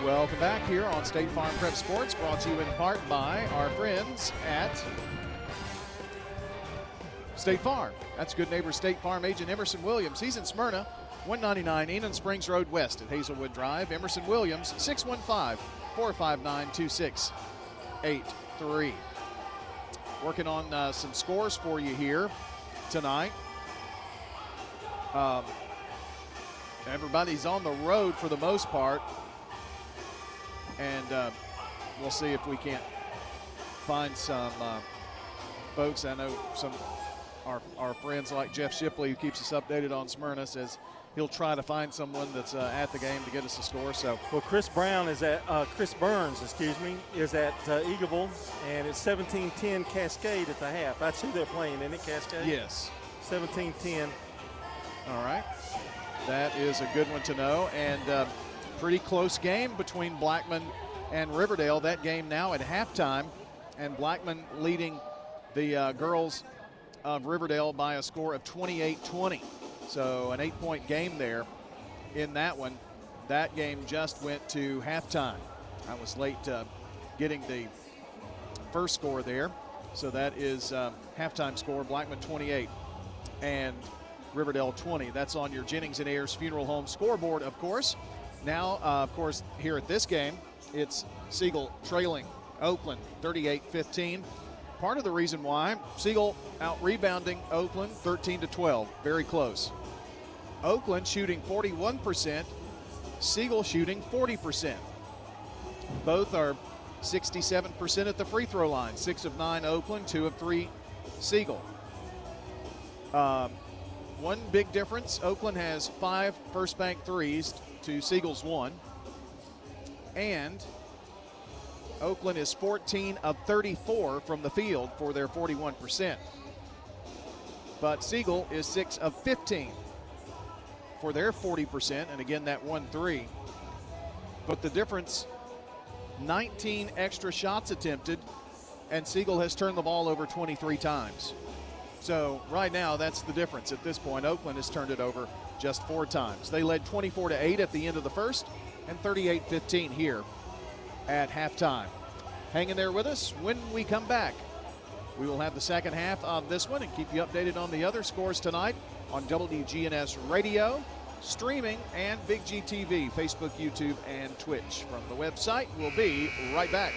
Welcome back here on State Farm Prep Sports, brought to you in part by our friends at State Farm. That's good neighbor State Farm Agent Emerson Williams. He's in Smyrna, 199 Enon Springs Road West at Hazelwood Drive. Emerson Williams, 615-459-2683. Working on some scores for you here tonight. Everybody's on the road for the most part. And we'll see if we can't find some folks. I know some our friends like Jeff Shipley, who keeps us updated on Smyrna, says he'll try to find someone that's at the game to get us a score. So, well, Chris Burns, is at Eagleville, and it's 17-10 Cascade at the half. That's who they're playing, isn't it, Cascade? Yes. 17-10. All right. That is a good one to know. And pretty close game between Blackman and Riverdale. That game now at halftime, and Blackman leading the girls of Riverdale by a score of 28-20. So an 8-point game there in that one. That game just went to halftime. I was late getting the first score there. So that is halftime score, Blackman 28 and Riverdale 20. That's on your Jennings and Ayers Funeral Home scoreboard, of course. Now, of course, here at this game, it's Siegel trailing Oakland 38-15. Part of the reason why, Siegel out-rebounding Oakland 13-12, very close. Oakland shooting 41%, Siegel shooting 40%. Both are 67% at the free throw line. 6 of 9 Oakland, 2 of 3 Siegel. One big difference, Oakland has 5 first bank threes to Siegel's 1. And Oakland is 14 of 34 from the field for their 41%. But Siegel is 6 of 15 for their 40%, and again, that 1-3. But the difference, 19 extra shots attempted, and Siegel has turned the ball over 23 times. So right now, that's the difference at this point. Oakland has turned it over just 4 times. They led 24-8 at the end of the first and 38-15 here at halftime. Hang in there with us. When we come back, we will have the second half of this one and keep you updated on the other scores tonight on WGNS Radio, streaming, and Big G TV, Facebook, YouTube, and Twitch. From the website, we'll be right back.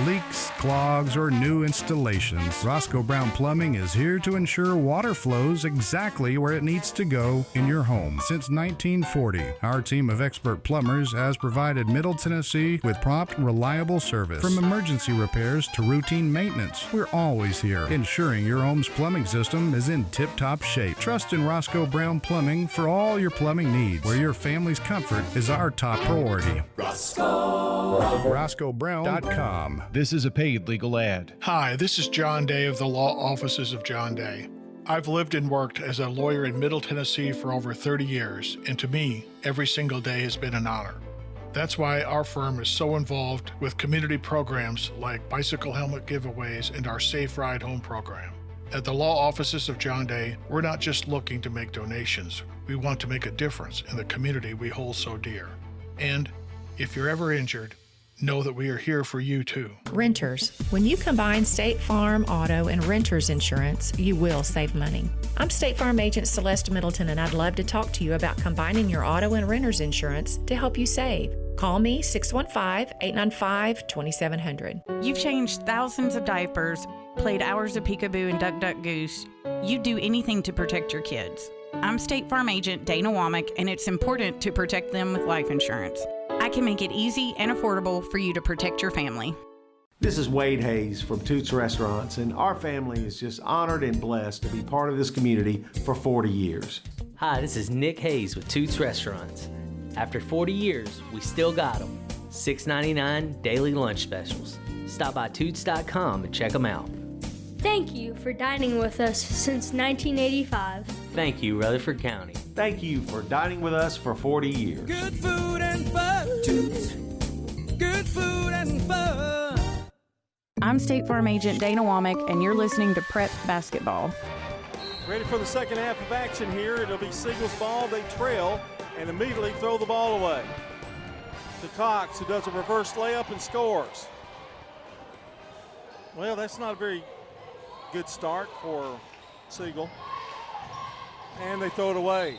Leaks, clogs, or new installations, Roscoe Brown Plumbing is here to ensure water flows exactly where it needs to go in your home. Since 1940, our team of expert plumbers has provided Middle Tennessee with prompt, reliable service. From emergency repairs to routine maintenance, we're always here, ensuring your home's plumbing system is in tip-top shape. Trust in Roscoe Brown Plumbing for all your plumbing needs, where your family's comfort is our top priority. RoscoeBrown.com. This is a paid legal ad. Hi, this is John Day of the Law Offices of John Day. I've lived and worked as a lawyer in Middle Tennessee for over 30 years, and to me, every single day has been an honor. That's why our firm is so involved with community programs like bicycle helmet giveaways and our Safe Ride Home program. At the Law Offices of John Day, we're not just looking to make donations. We want to make a difference in the community we hold so dear. And if you're ever injured, know that we are here for you too. Renters. When you combine State Farm, auto, and renters insurance, you will save money. I'm State Farm Agent Celeste Middleton, and I'd love to talk to you about combining your auto and renters insurance to help you save. Call me 615-895-2700. You've changed thousands of diapers, played hours of peekaboo and duck duck goose. You'd do anything to protect your kids. I'm State Farm Agent Dana Womack, and it's important to protect them with life insurance. I can make it easy and affordable for you to protect your family. This is Wade Hayes from Toots Restaurants, and our family is just honored and blessed to be part of this community for 40 years. Hi, this is Nick Hayes with Toots Restaurants. After 40 years, we still got them. $6.99 daily lunch specials. Stop by Toots.com and check them out. Thank you for dining with us since 1985. Thank you, Rutherford County. Thank you for dining with us for 40 years. Good food and fun. Toots. Good food and fun. I'm State Farm Agent Dana Womack, and you're listening to Prep Basketball. Ready for the second half of action here. It'll be Siegel's ball. They trail and immediately throw the ball away to Cox, who does a reverse layup and scores. Well, that's not a very good start for Siegel. And they throw it away.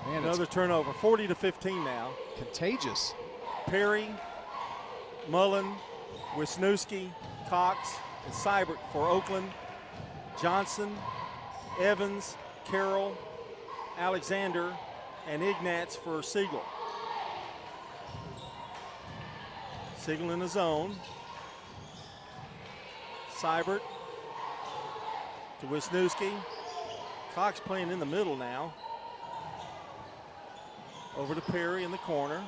Man, another turnover, 40-15 now. Contagious. Perry, Mullen, Wisniewski, Cox, and Seibert for Oakland. Johnson, Evans, Carroll, Alexander, and Ignatz for Siegel. Siegel in the zone. Seibert to Wisniewski. Cox playing in the middle now. Over to Perry in the corner.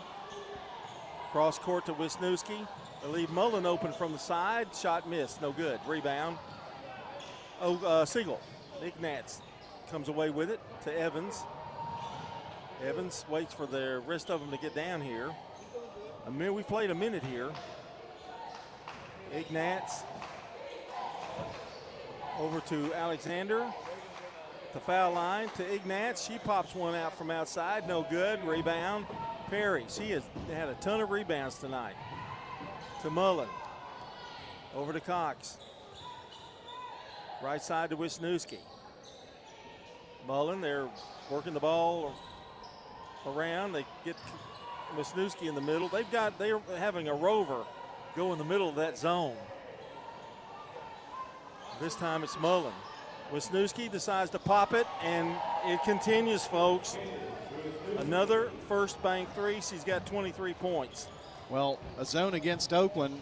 Cross court to Wisniewski. They leave Mullen open from the side. Shot missed, no good. Rebound. Siegel. Ignatz comes away with it to Evans. Evans waits for the rest of them to get down here. We played a minute here. Ignatz over to Alexander. The foul line to Ignatz. She pops one out from outside. No good. Rebound. Perry. She has had a ton of rebounds tonight. To Mullen. Over to Cox. Right side to Wisniewski. Mullen, they're working the ball around. They get Wisniewski in the middle. They're having a rover go in the middle of that zone. This time it's Mullen. Wisniewski decides to pop it, and it continues, folks. Another first bank three. She's got 23 points. Well, a zone against Oakland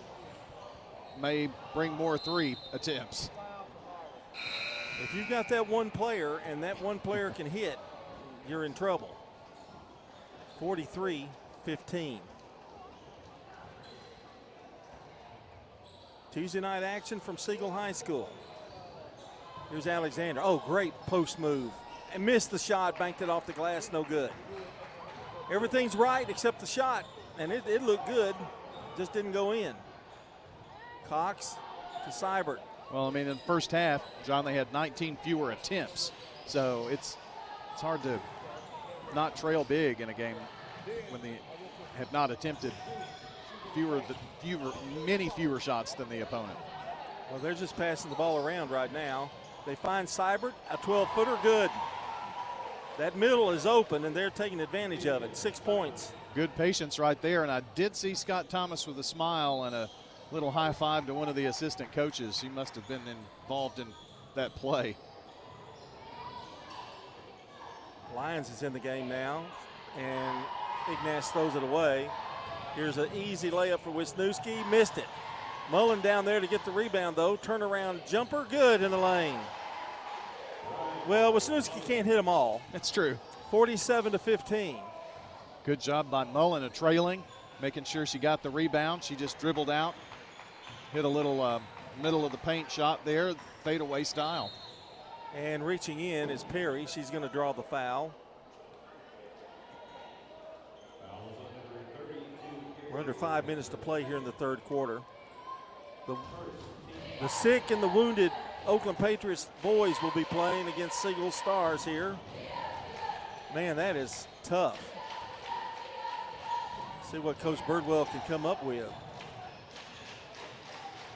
may bring more three attempts. If you've got that one player and that one player can hit, you're in trouble. 43-15. Tuesday night action from Siegel High School. Here's Alexander. Oh, great post move. And missed the shot, banked it off the glass, no good. Everything's right except the shot, and it looked good, just didn't go in. Cox to Seibert. Well, I mean, in the first half, John, they had 19 fewer attempts. So it's hard to not trail big in a game when they have not attempted many fewer shots than the opponent. Well, they're just passing the ball around right now. They find Seibert, a 12-footer, good. That middle is open, and they're taking advantage of it. 6 points. Good patience right there, and I did see Scott Thomas with a smile and a little high five to one of the assistant coaches. He must have been involved in that play. Lyons is in the game now, and Ignatz throws it away. Here's an easy layup for Wisniewski, missed it. Mullen down there to get the rebound, though. Turnaround jumper, good in the lane. Well, Wisniewski can't hit them all. That's true. 47-15. Good job by Mullen of trailing, making sure she got the rebound. She just dribbled out, hit a little middle of the paint shot there, fadeaway style. And reaching in is Perry. She's going to draw the foul. We're under 5 minutes to play here in the third quarter. The sick and the wounded Oakland Patriots boys will be playing against Siegel Stars here. Man, that is tough. See what Coach Birdwell can come up with.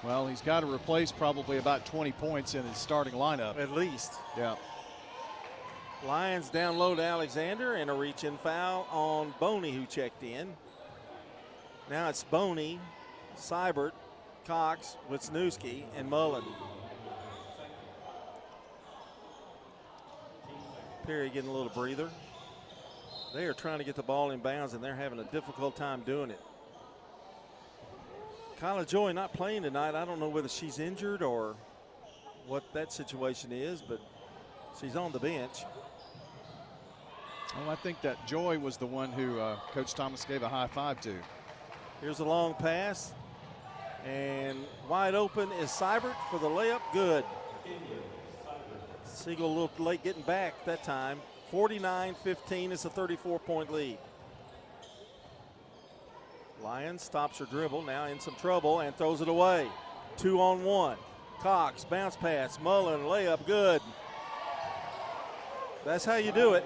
Well, he's got to replace probably about 20 points in his starting lineup. At least. Yeah. Lions down low to Alexander, and a reach-in foul on Boney, who checked in. Now it's Boney, Seibert, Cox, Wisniewski, and Mullen. Perry getting a little breather. They are trying to get the ball in bounds, and they're having a difficult time doing it. Kyla Joy not playing tonight. I don't know whether she's injured or what that situation is, but she's on the bench. Oh, I think that Joy was the one who Coach Thomas gave a high five to. Here's a long pass, and wide open is Seibert for the layup. Good. Siegel a little late getting back that time. 49-15 is a 34-point lead. Lyons stops her dribble, now in some trouble, and throws it away. 2-on-1. Cox, bounce pass, Mullen, layup, good. That's how you do it.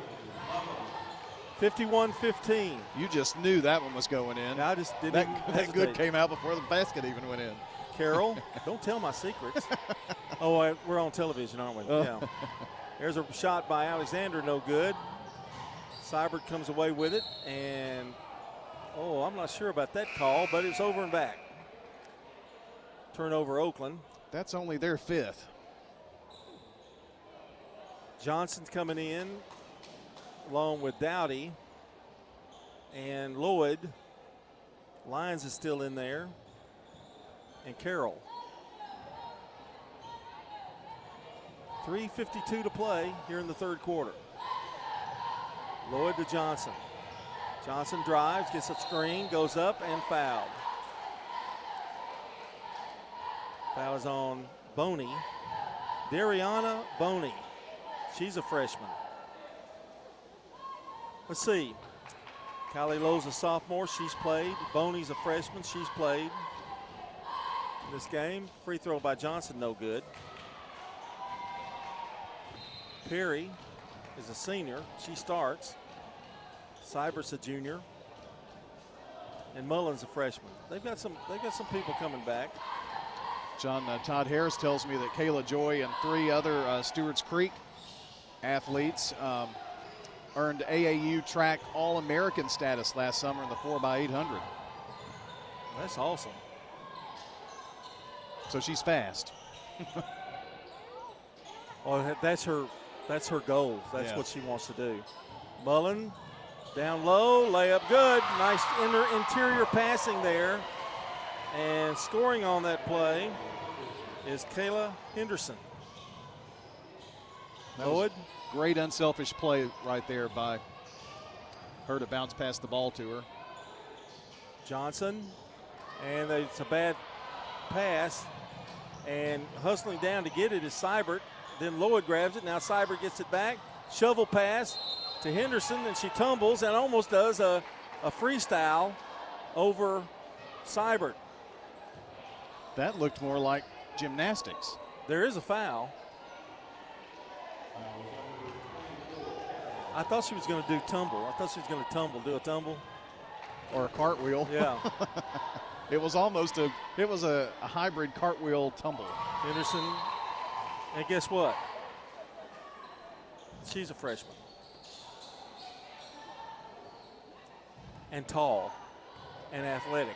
51-15. You just knew that one was going in. I just didn't that good came out before the basket even went in. Carol, don't tell my secrets. Oh, we're on television, aren't we? Yeah. There's a shot by Alexander, no good. Seibert comes away with it, and I'm not sure about that call, but it's over and back. Turnover, Oakland. That's only their fifth. Johnson's coming in along with Dowdy and Lloyd. Lyons is still in there, and Carroll. 3:52 to play here in the third quarter. Lloyd to Johnson. Johnson drives, gets a screen, goes up, and fouled. Foul is on Boney. Dariana Boney. She's a freshman. Let's see. Kylie Lowe's a sophomore. She's played. Boney's a freshman. She's played in this game. Free throw by Johnson, no good. Perry is a senior. She starts. Cybert's a junior. And Mullen's a freshman. They've got some people coming back. John, Todd Harris tells me that Kayla Joy and 3 other Stewart's Creek athletes earned AAU track All-American status last summer in the 4x800. That's awesome. So she's fast. Well, that's her goal. That's what she wants to do. Mullen down low, layup good. Nice interior passing there. And scoring on that play is Kayla Henderson. Lloyd. Great unselfish play right there by her to bounce past the ball to her. Johnson, and it's a bad pass. And hustling down to get it is Seibert. Then Lloyd grabs it. Now Seibert gets it back. Shovel pass to Henderson, and she tumbles and almost does a freestyle over Seibert. That looked more like gymnastics. There is a foul. I thought she was going to do tumble. I thought she was going to do a tumble. Or a cartwheel. Yeah. It was almost a hybrid cartwheel tumble. Henderson, and guess what? She's a freshman. And tall and athletic.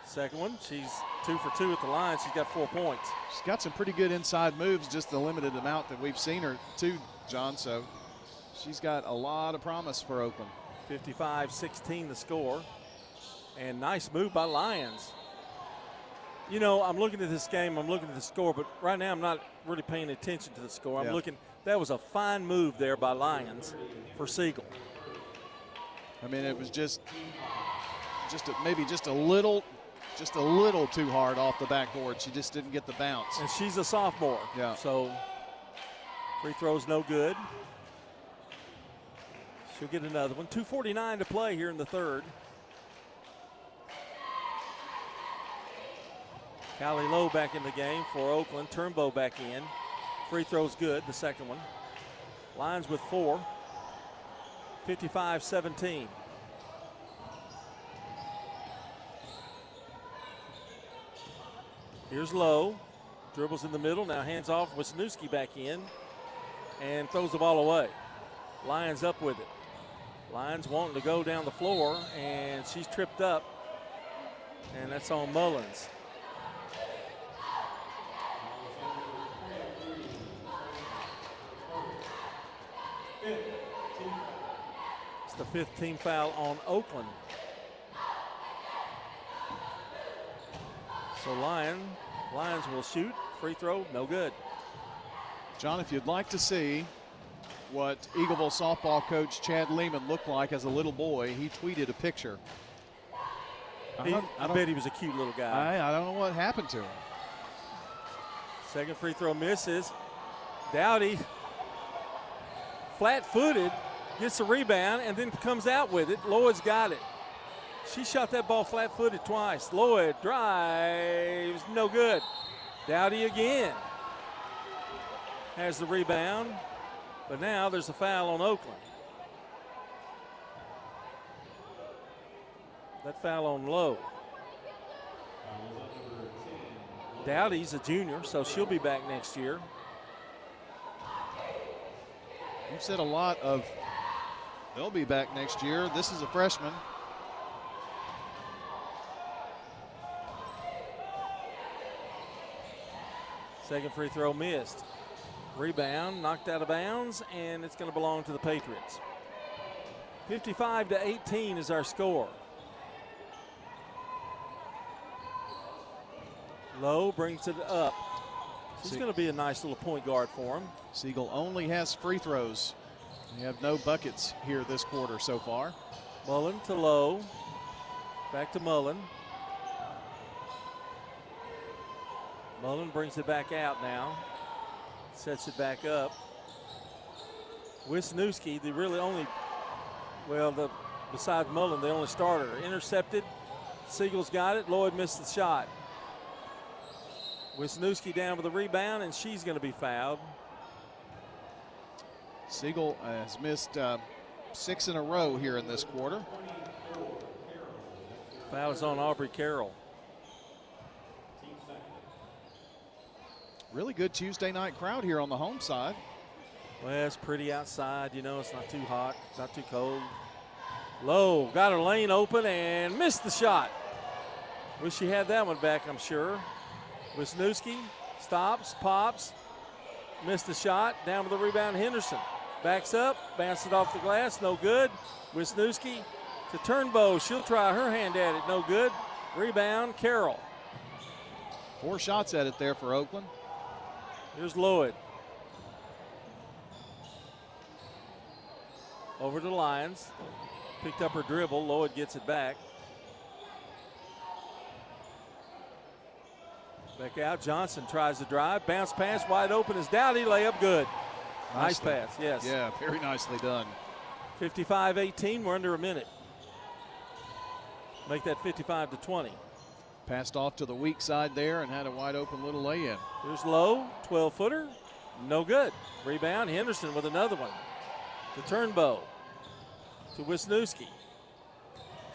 Second one, she's 2 for 2 at the line. She's got 4 points. She's got some pretty good inside moves, just the limited amount that we've seen her too, John. So she's got a lot of promise for Oakland. 55-16 the score. And nice move by Lyons. You know, I'm looking at this game, I'm looking at the score, but right now I'm not really paying attention to the score. I'm looking, that was a fine move there by Lyons for Siegel. I mean, it was maybe just a little too hard off the backboard. She just didn't get the bounce. And she's a sophomore. Yeah. So free throw's no good. She'll get another one. 2:49 to play here in the third. Callie Lowe back in the game for Oakland. Turnbow back in. Free throw's good, the second one. Lions with 4. 55-17. Here's Lowe. Dribbles in the middle. Now hands off. Wisniewski back in. And throws the ball away. Lions up with it. Lions wanting to go down the floor. And she's tripped up. And that's on Mullins. It's the 5th team foul on Oakland. So Lions will shoot. Free throw, no good. John, if you'd like to see what Eagleville softball coach Chad Lehman looked like as a little boy, he tweeted a picture. I bet he was a cute little guy. I don't know what happened to him. Second free throw misses. Dowdy, flat-footed, gets the rebound and then comes out with it. Lloyd's got it. She shot that ball flat-footed twice. Lloyd drives, no good. Dowdy again has the rebound, but now there's a foul on Oakland. That foul on Lowe. Dowdy's a junior, so she'll be back next year. You've said a lot of they'll be back next year. This is a freshman. Second free throw missed. Rebound, knocked out of bounds, and it's going to belong to the Patriots. 55-18 is our score. Lowe brings it up. She's going to be a nice little point guard for him. Siegel only has free throws. We have no buckets here this quarter so far. Mullen to Lowe. Back to Mullen. Mullen brings it back out now. Sets it back up. Wisniewski, the really only, besides Mullen, the only starter. Intercepted. Siegel's got it. Lloyd missed the shot. Wisniewski down with the rebound, and she's going to be fouled. Siegel has missed 6 in a row here in this quarter. Foul is on Aubrey Carroll. Really good Tuesday night crowd here on the home side. Well, it's pretty outside. You know, it's not too hot, not too cold. Lowe got her lane open and missed the shot. Wish she had that one back, I'm sure. Wisniewski stops, pops, missed the shot. Down with the rebound, Henderson. Backs up, bounces it off the glass, no good. Wisniewski to Turnbow. She'll try her hand at it, no good. Rebound, Carroll. 4 shots at it there for Oakland. Here's Lloyd. Over to Lyons. Picked up her dribble. Lloyd gets it back. Back out. Johnson tries to drive. Bounce pass wide open is Dowdy. Layup good. Nice pass, yes. Yeah, very nicely done. 55-18. We're under a minute. Make that 55-20. Passed off to the weak side there and had a wide open little lay-in. Here's Lowe, 12-footer, no good. Rebound, Henderson with another one. To Turnbow, to Wisniewski.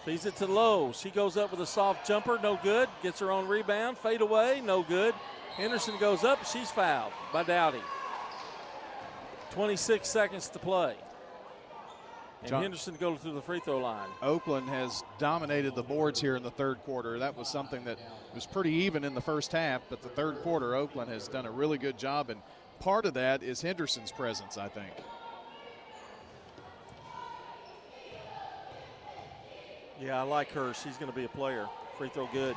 Feeds it to Lowe. She goes up with a soft jumper, no good. Gets her own rebound, fade away, no good. Henderson goes up, she's fouled by Dowdy. 26 seconds to play. And Henderson goes through the free throw line. Oakland has dominated the boards here in the third quarter. That was something that was pretty even in the first half, but the third quarter, Oakland has done a really good job, and part of that is Henderson's presence, I think. Yeah, I like her. She's going to be a player. Free throw good.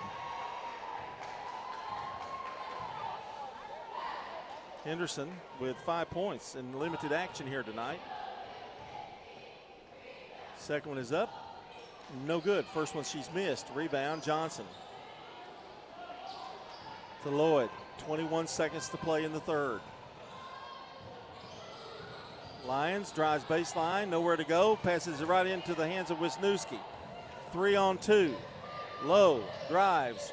Henderson with 5 points in limited action here tonight. Second one is up. No good. First one she's missed. Rebound, Johnson. To Lloyd. 21 seconds to play in the third. Lyons drives baseline. Nowhere to go. Passes it right into the hands of Wisniewski. 3-on-2. Lowe drives.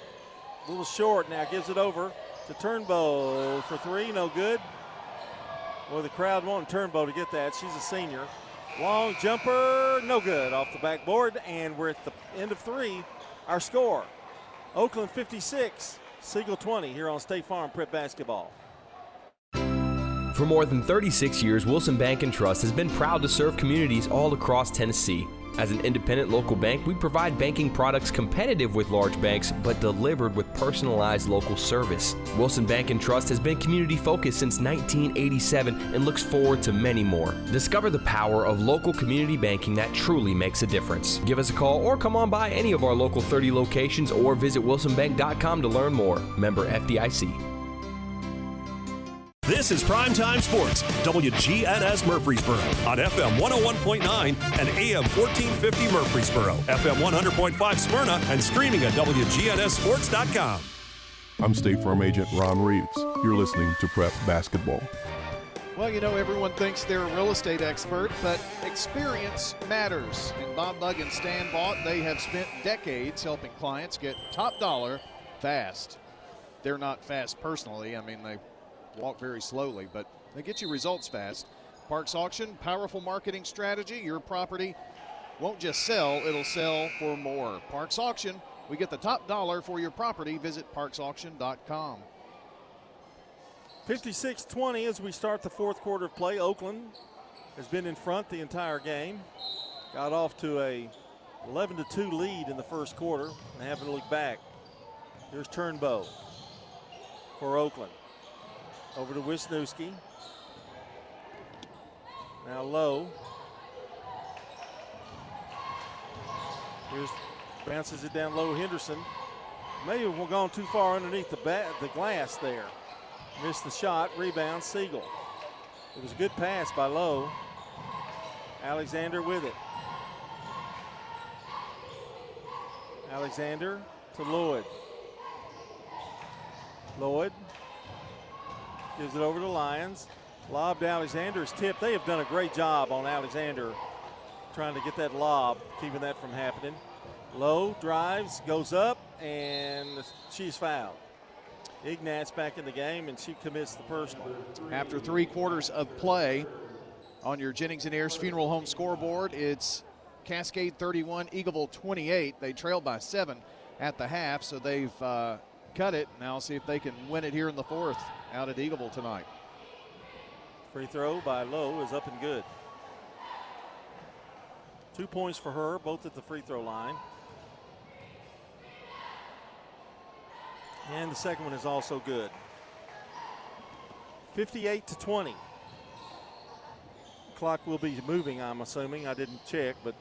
A little short now. Gives it over to Turnbow for 3. No good. Well, the crowd wanted Turnbow to get that. She's a senior. Long jumper, no good, off the backboard, and we're at the end of 3. Our score, Oakland 56, Siegel 20 here on State Farm Prep Basketball. For more than 36 years, Wilson Bank & Trust has been proud to serve communities all across Tennessee. As an independent local bank, we provide banking products competitive with large banks, but delivered with personalized local service. Wilson Bank & Trust has been community-focused since 1987 and looks forward to many more. Discover the power of local community banking that truly makes a difference. Give us a call or come on by any of our local 30 locations or visit wilsonbank.com to learn more. Member FDIC. This is Primetime Sports, WGNS Murfreesboro, on FM 101.9 and AM 1450 Murfreesboro, FM 100.5 Smyrna, and streaming at WGNSSports.com. I'm State Farm Agent Ron Reeves. You're listening to Prep Basketball. Well, you know, everyone thinks they're a real estate expert, but experience matters. And Bob Bug and Stan Vaught, they have spent decades helping clients get top dollar fast. They're not fast personally. I mean, they walk very slowly, but they get you results fast. Parks Auction, powerful marketing strategy. Your property won't just sell, it'll sell for more. Parks Auction, we get the top dollar for your property. Visit parksauction.com. 56-20 as we start the fourth quarter of play. Oakland has been in front the entire game. Got off to a 11-2 lead in the first quarter and haven't looked back. Here's Turnbow for Oakland. Over to Wisniewski. Now Lowe. Here's bounces it down low. Henderson. Maybe we're gone too far underneath the glass there. Missed the shot. Rebound, Siegel. It was a good pass by Lowe. Alexander with it. Alexander to Lloyd. Lloyd. Gives it over to Lyons. Lob to Alexander is tipped. They have done a great job on Alexander trying to get that lob, keeping that from happening. Low drives, goes up, and she's fouled. Ignatz back in the game, and she commits the personal. After 3 quarters of play on your Jennings and Ayers Funeral Home scoreboard, it's Cascade 31, Eagleville 28. They trailed by 7 at the half, so they've cut it. Now see if they can win it here in the 4th out at Eagleville tonight. Free throw by Lowe is up and good. 2 points for her, both at the free throw line. And the second one is also good. 58-20. Clock will be moving, I'm assuming. I didn't check, but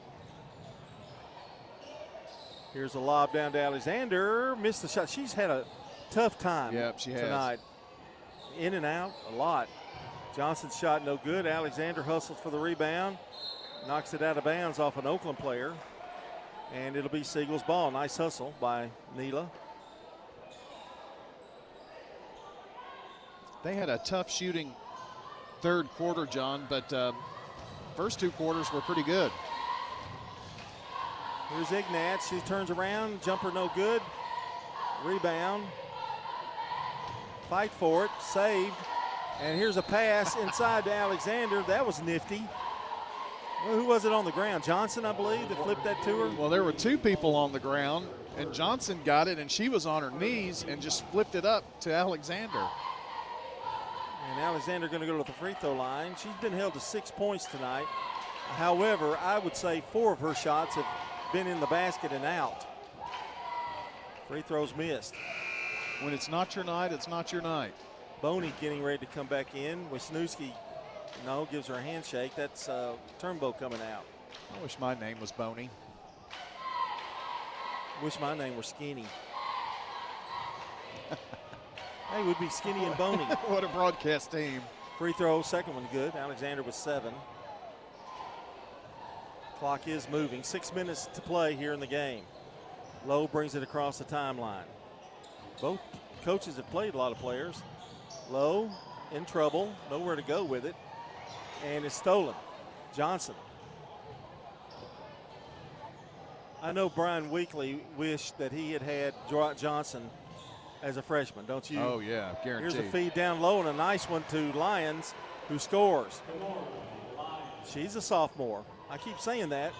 here's a lob down to Alexander. Missed the shot. She's had a tough time tonight. In and out a lot. Johnson's shot no good. Alexander hustles for the rebound. Knocks it out of bounds off an Oakland player. And it'll be Siegel's ball. Nice hustle by Neela. They had a tough shooting 3rd quarter, John, but first 2 quarters were pretty good. Here's Ignatz. She turns around. Jumper no good. Rebound. Fight for it. Saved. And here's a pass inside to Alexander. That was nifty. Well, who was it on the ground? Johnson, I believe, that flipped that to her? Well, there were 2 people on the ground, and Johnson got it, and she was on her knees and just flipped it up to Alexander. And Alexander going to go to the free throw line. She's been held to 6 points tonight. However, I would say 4 of her shots have been in the basket and out. Free throws missed. When it's not your night, it's not your night. Boney getting ready to come back in. Wisniewski, no, gives her a handshake. That's Turnbow coming out. I wish my name was Boney. Wish my name were Skinny. Hey, it would be Skinny and Boney. What a broadcast team. Free throw, second one good. Alexander with 7. Clock is moving. 6 minutes to play here in the game. Lowe brings it across the timeline. Both coaches have played a lot of players. Lowe in trouble, nowhere to go with it, and it's stolen. Johnson. I know Brian Weekley wished that he had Johnson as a freshman, don't you? Oh, yeah, guaranteed. Here's a feed down low and a nice one to Lyons, who scores. She's a sophomore. I keep saying that.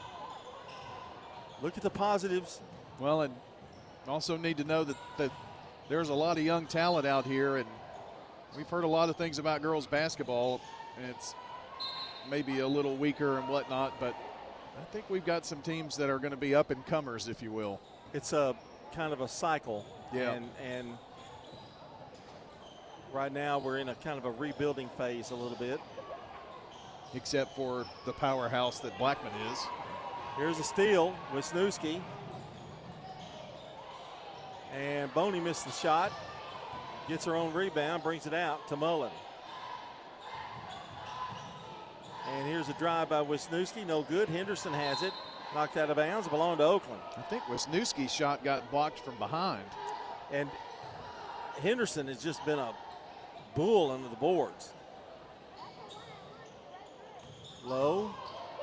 Look at the positives. Well, and also need to know that there's a lot of young talent out here, and we've heard a lot of things about girls basketball, and it's maybe a little weaker and whatnot, but I think we've got some teams that are going to be up-and-comers, if you will. It's a kind of a cycle. Yeah. And right now we're in a kind of a rebuilding phase a little bit. Except for the powerhouse that Blackman is. Here's a steal, Wisniewski. And Boney missed the shot. Gets her own rebound, brings it out to Mullen. And here's a drive by Wisniewski, no good. Henderson has it. Knocked out of bounds, belonged to Oakland. I think Wisniewski's shot got blocked from behind. And Henderson has just been a bull under the boards. Low,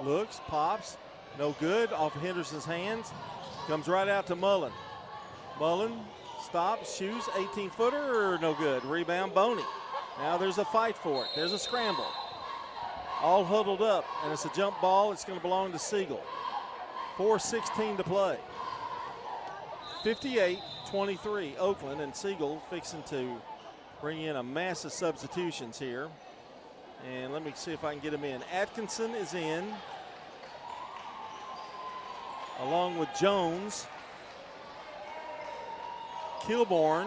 looks, pops, no good, off of Henderson's hands. Comes right out to Mullen. Mullen stops, shoots, 18-footer, no good. Rebound, Boney. Now there's a fight for it. There's a scramble. All huddled up, and it's a jump ball. It's going to belong to Siegel. 4:16 to play. 58-23, Oakland, and Siegel fixing to bring in a massive substitutions here. And let me see if I can get him in. Atkinson is in, along with Jones, Kilborn,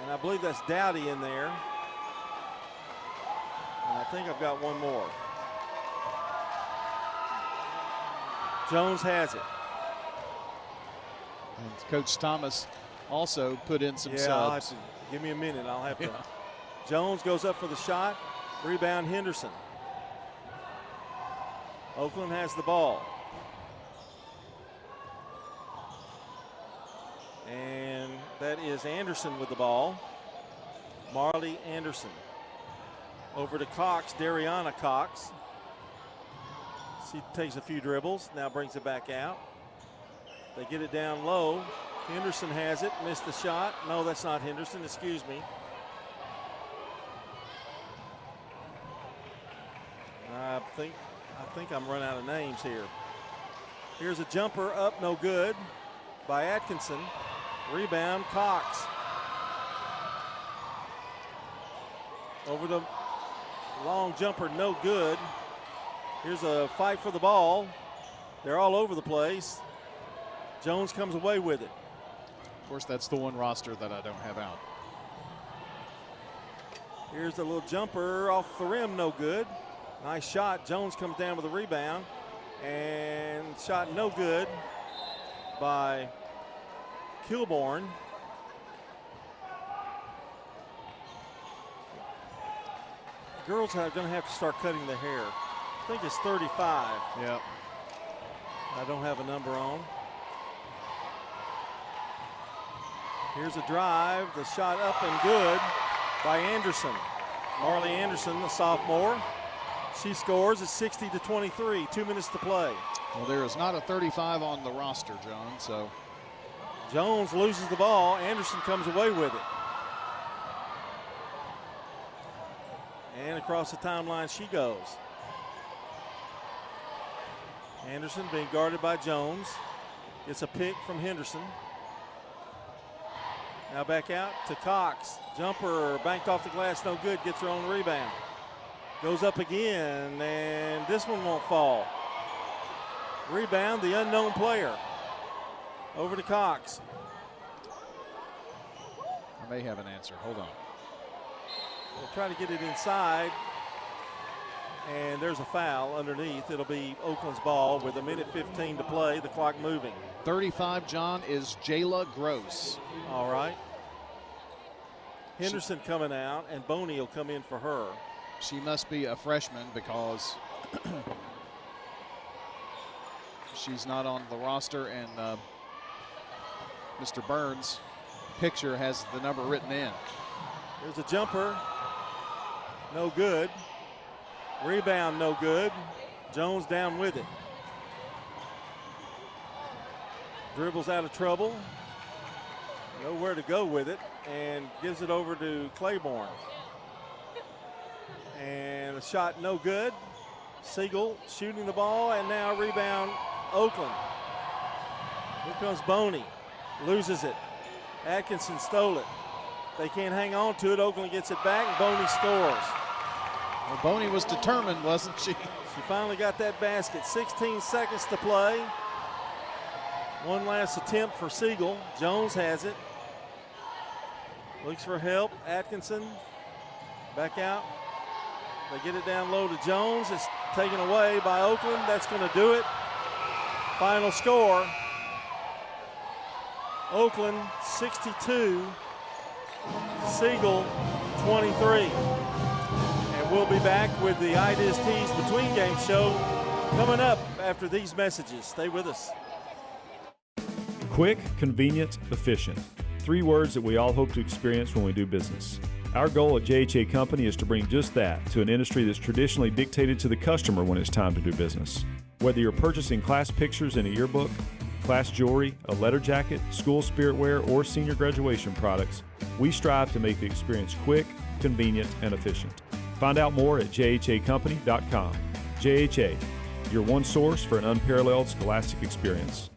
and I believe that's Dowdy in there. And I think I've got one more. Jones has it. And Coach Thomas also put in some I'll have subs. to, give me a minute. I'll have to. Jones goes up for the shot. Rebound, Henderson. Oakland has the ball. And that is Anderson with the ball. Marley Anderson. Over to Cox, Dariana Cox. She takes a few dribbles, now brings it back out. They get it down low. Henderson has it, missed the shot. No, that's not Henderson, excuse me. I think I'm running out of names here. Here's a jumper up, no good by Atkinson. Rebound, Cox. Over the long jumper, no good. Here's a fight for the ball. They're all over the place. Jones comes away with it. Of course, that's the one roster that I don't have out. Here's a little jumper off the rim, no good. Nice shot. Jones comes down with a rebound. And shot no good by Kilborn. Girls are going to have to start cutting their hair. I think it's 35. Yep. I don't have a number on. Here's a drive. The shot up and good by Anderson. Marley Anderson, the sophomore. She scores at 60-23. 2 minutes to play. Well, there is not a 35 on the roster, John. So Jones loses the ball. Anderson comes away with it. And across the timeline she goes. Anderson being guarded by Jones. Gets a pick from Henderson. Now back out to Cox. Jumper banked off the glass, no good. Gets her own rebound. Goes up again, and this one won't fall. Rebound, the unknown player. Over to Cox. I may have an answer. Hold on. We'll try to get it inside. And there's a foul underneath. It'll be Oakland's ball with 1:15 to play, the clock moving. 35, John, is Jayla Gross. All right. Henderson coming out, and Boney will come in for her. She must be a freshman because she's not on the roster, and Mr. Burns' picture has the number written in. There's a jumper. No good. Rebound, no good. Jones down with it. Dribbles out of trouble. Nowhere to go with it, and gives it over to Claiborne. And a shot no good. Siegel shooting the ball, and now rebound Oakland. Here comes Boney. Loses it. Atkinson stole it. They can't hang on to it. Oakland gets it back, and Boney scores. Well, Boney was determined, wasn't she? She finally got that basket. 16 seconds to play. One last attempt for Siegel. Jones has it. Looks for help. Atkinson back out. They get it down low to Jones. It's taken away by Oakland. That's going to do it. Final score. Oakland 62, Siegel 23. And we'll be back with the Ideas Tees Between Game show coming up after these messages. Stay with us. Quick, convenient, efficient. 3 words that we all hope to experience when we do business. Our goal at JHA Company is to bring just that to an industry that's traditionally dictated to the customer when it's time to do business. Whether you're purchasing class pictures in a yearbook, class jewelry, a letter jacket, school spirit wear, or senior graduation products, we strive to make the experience quick, convenient, and efficient. Find out more at jhacompany.com. JHA, your one source for an unparalleled scholastic experience.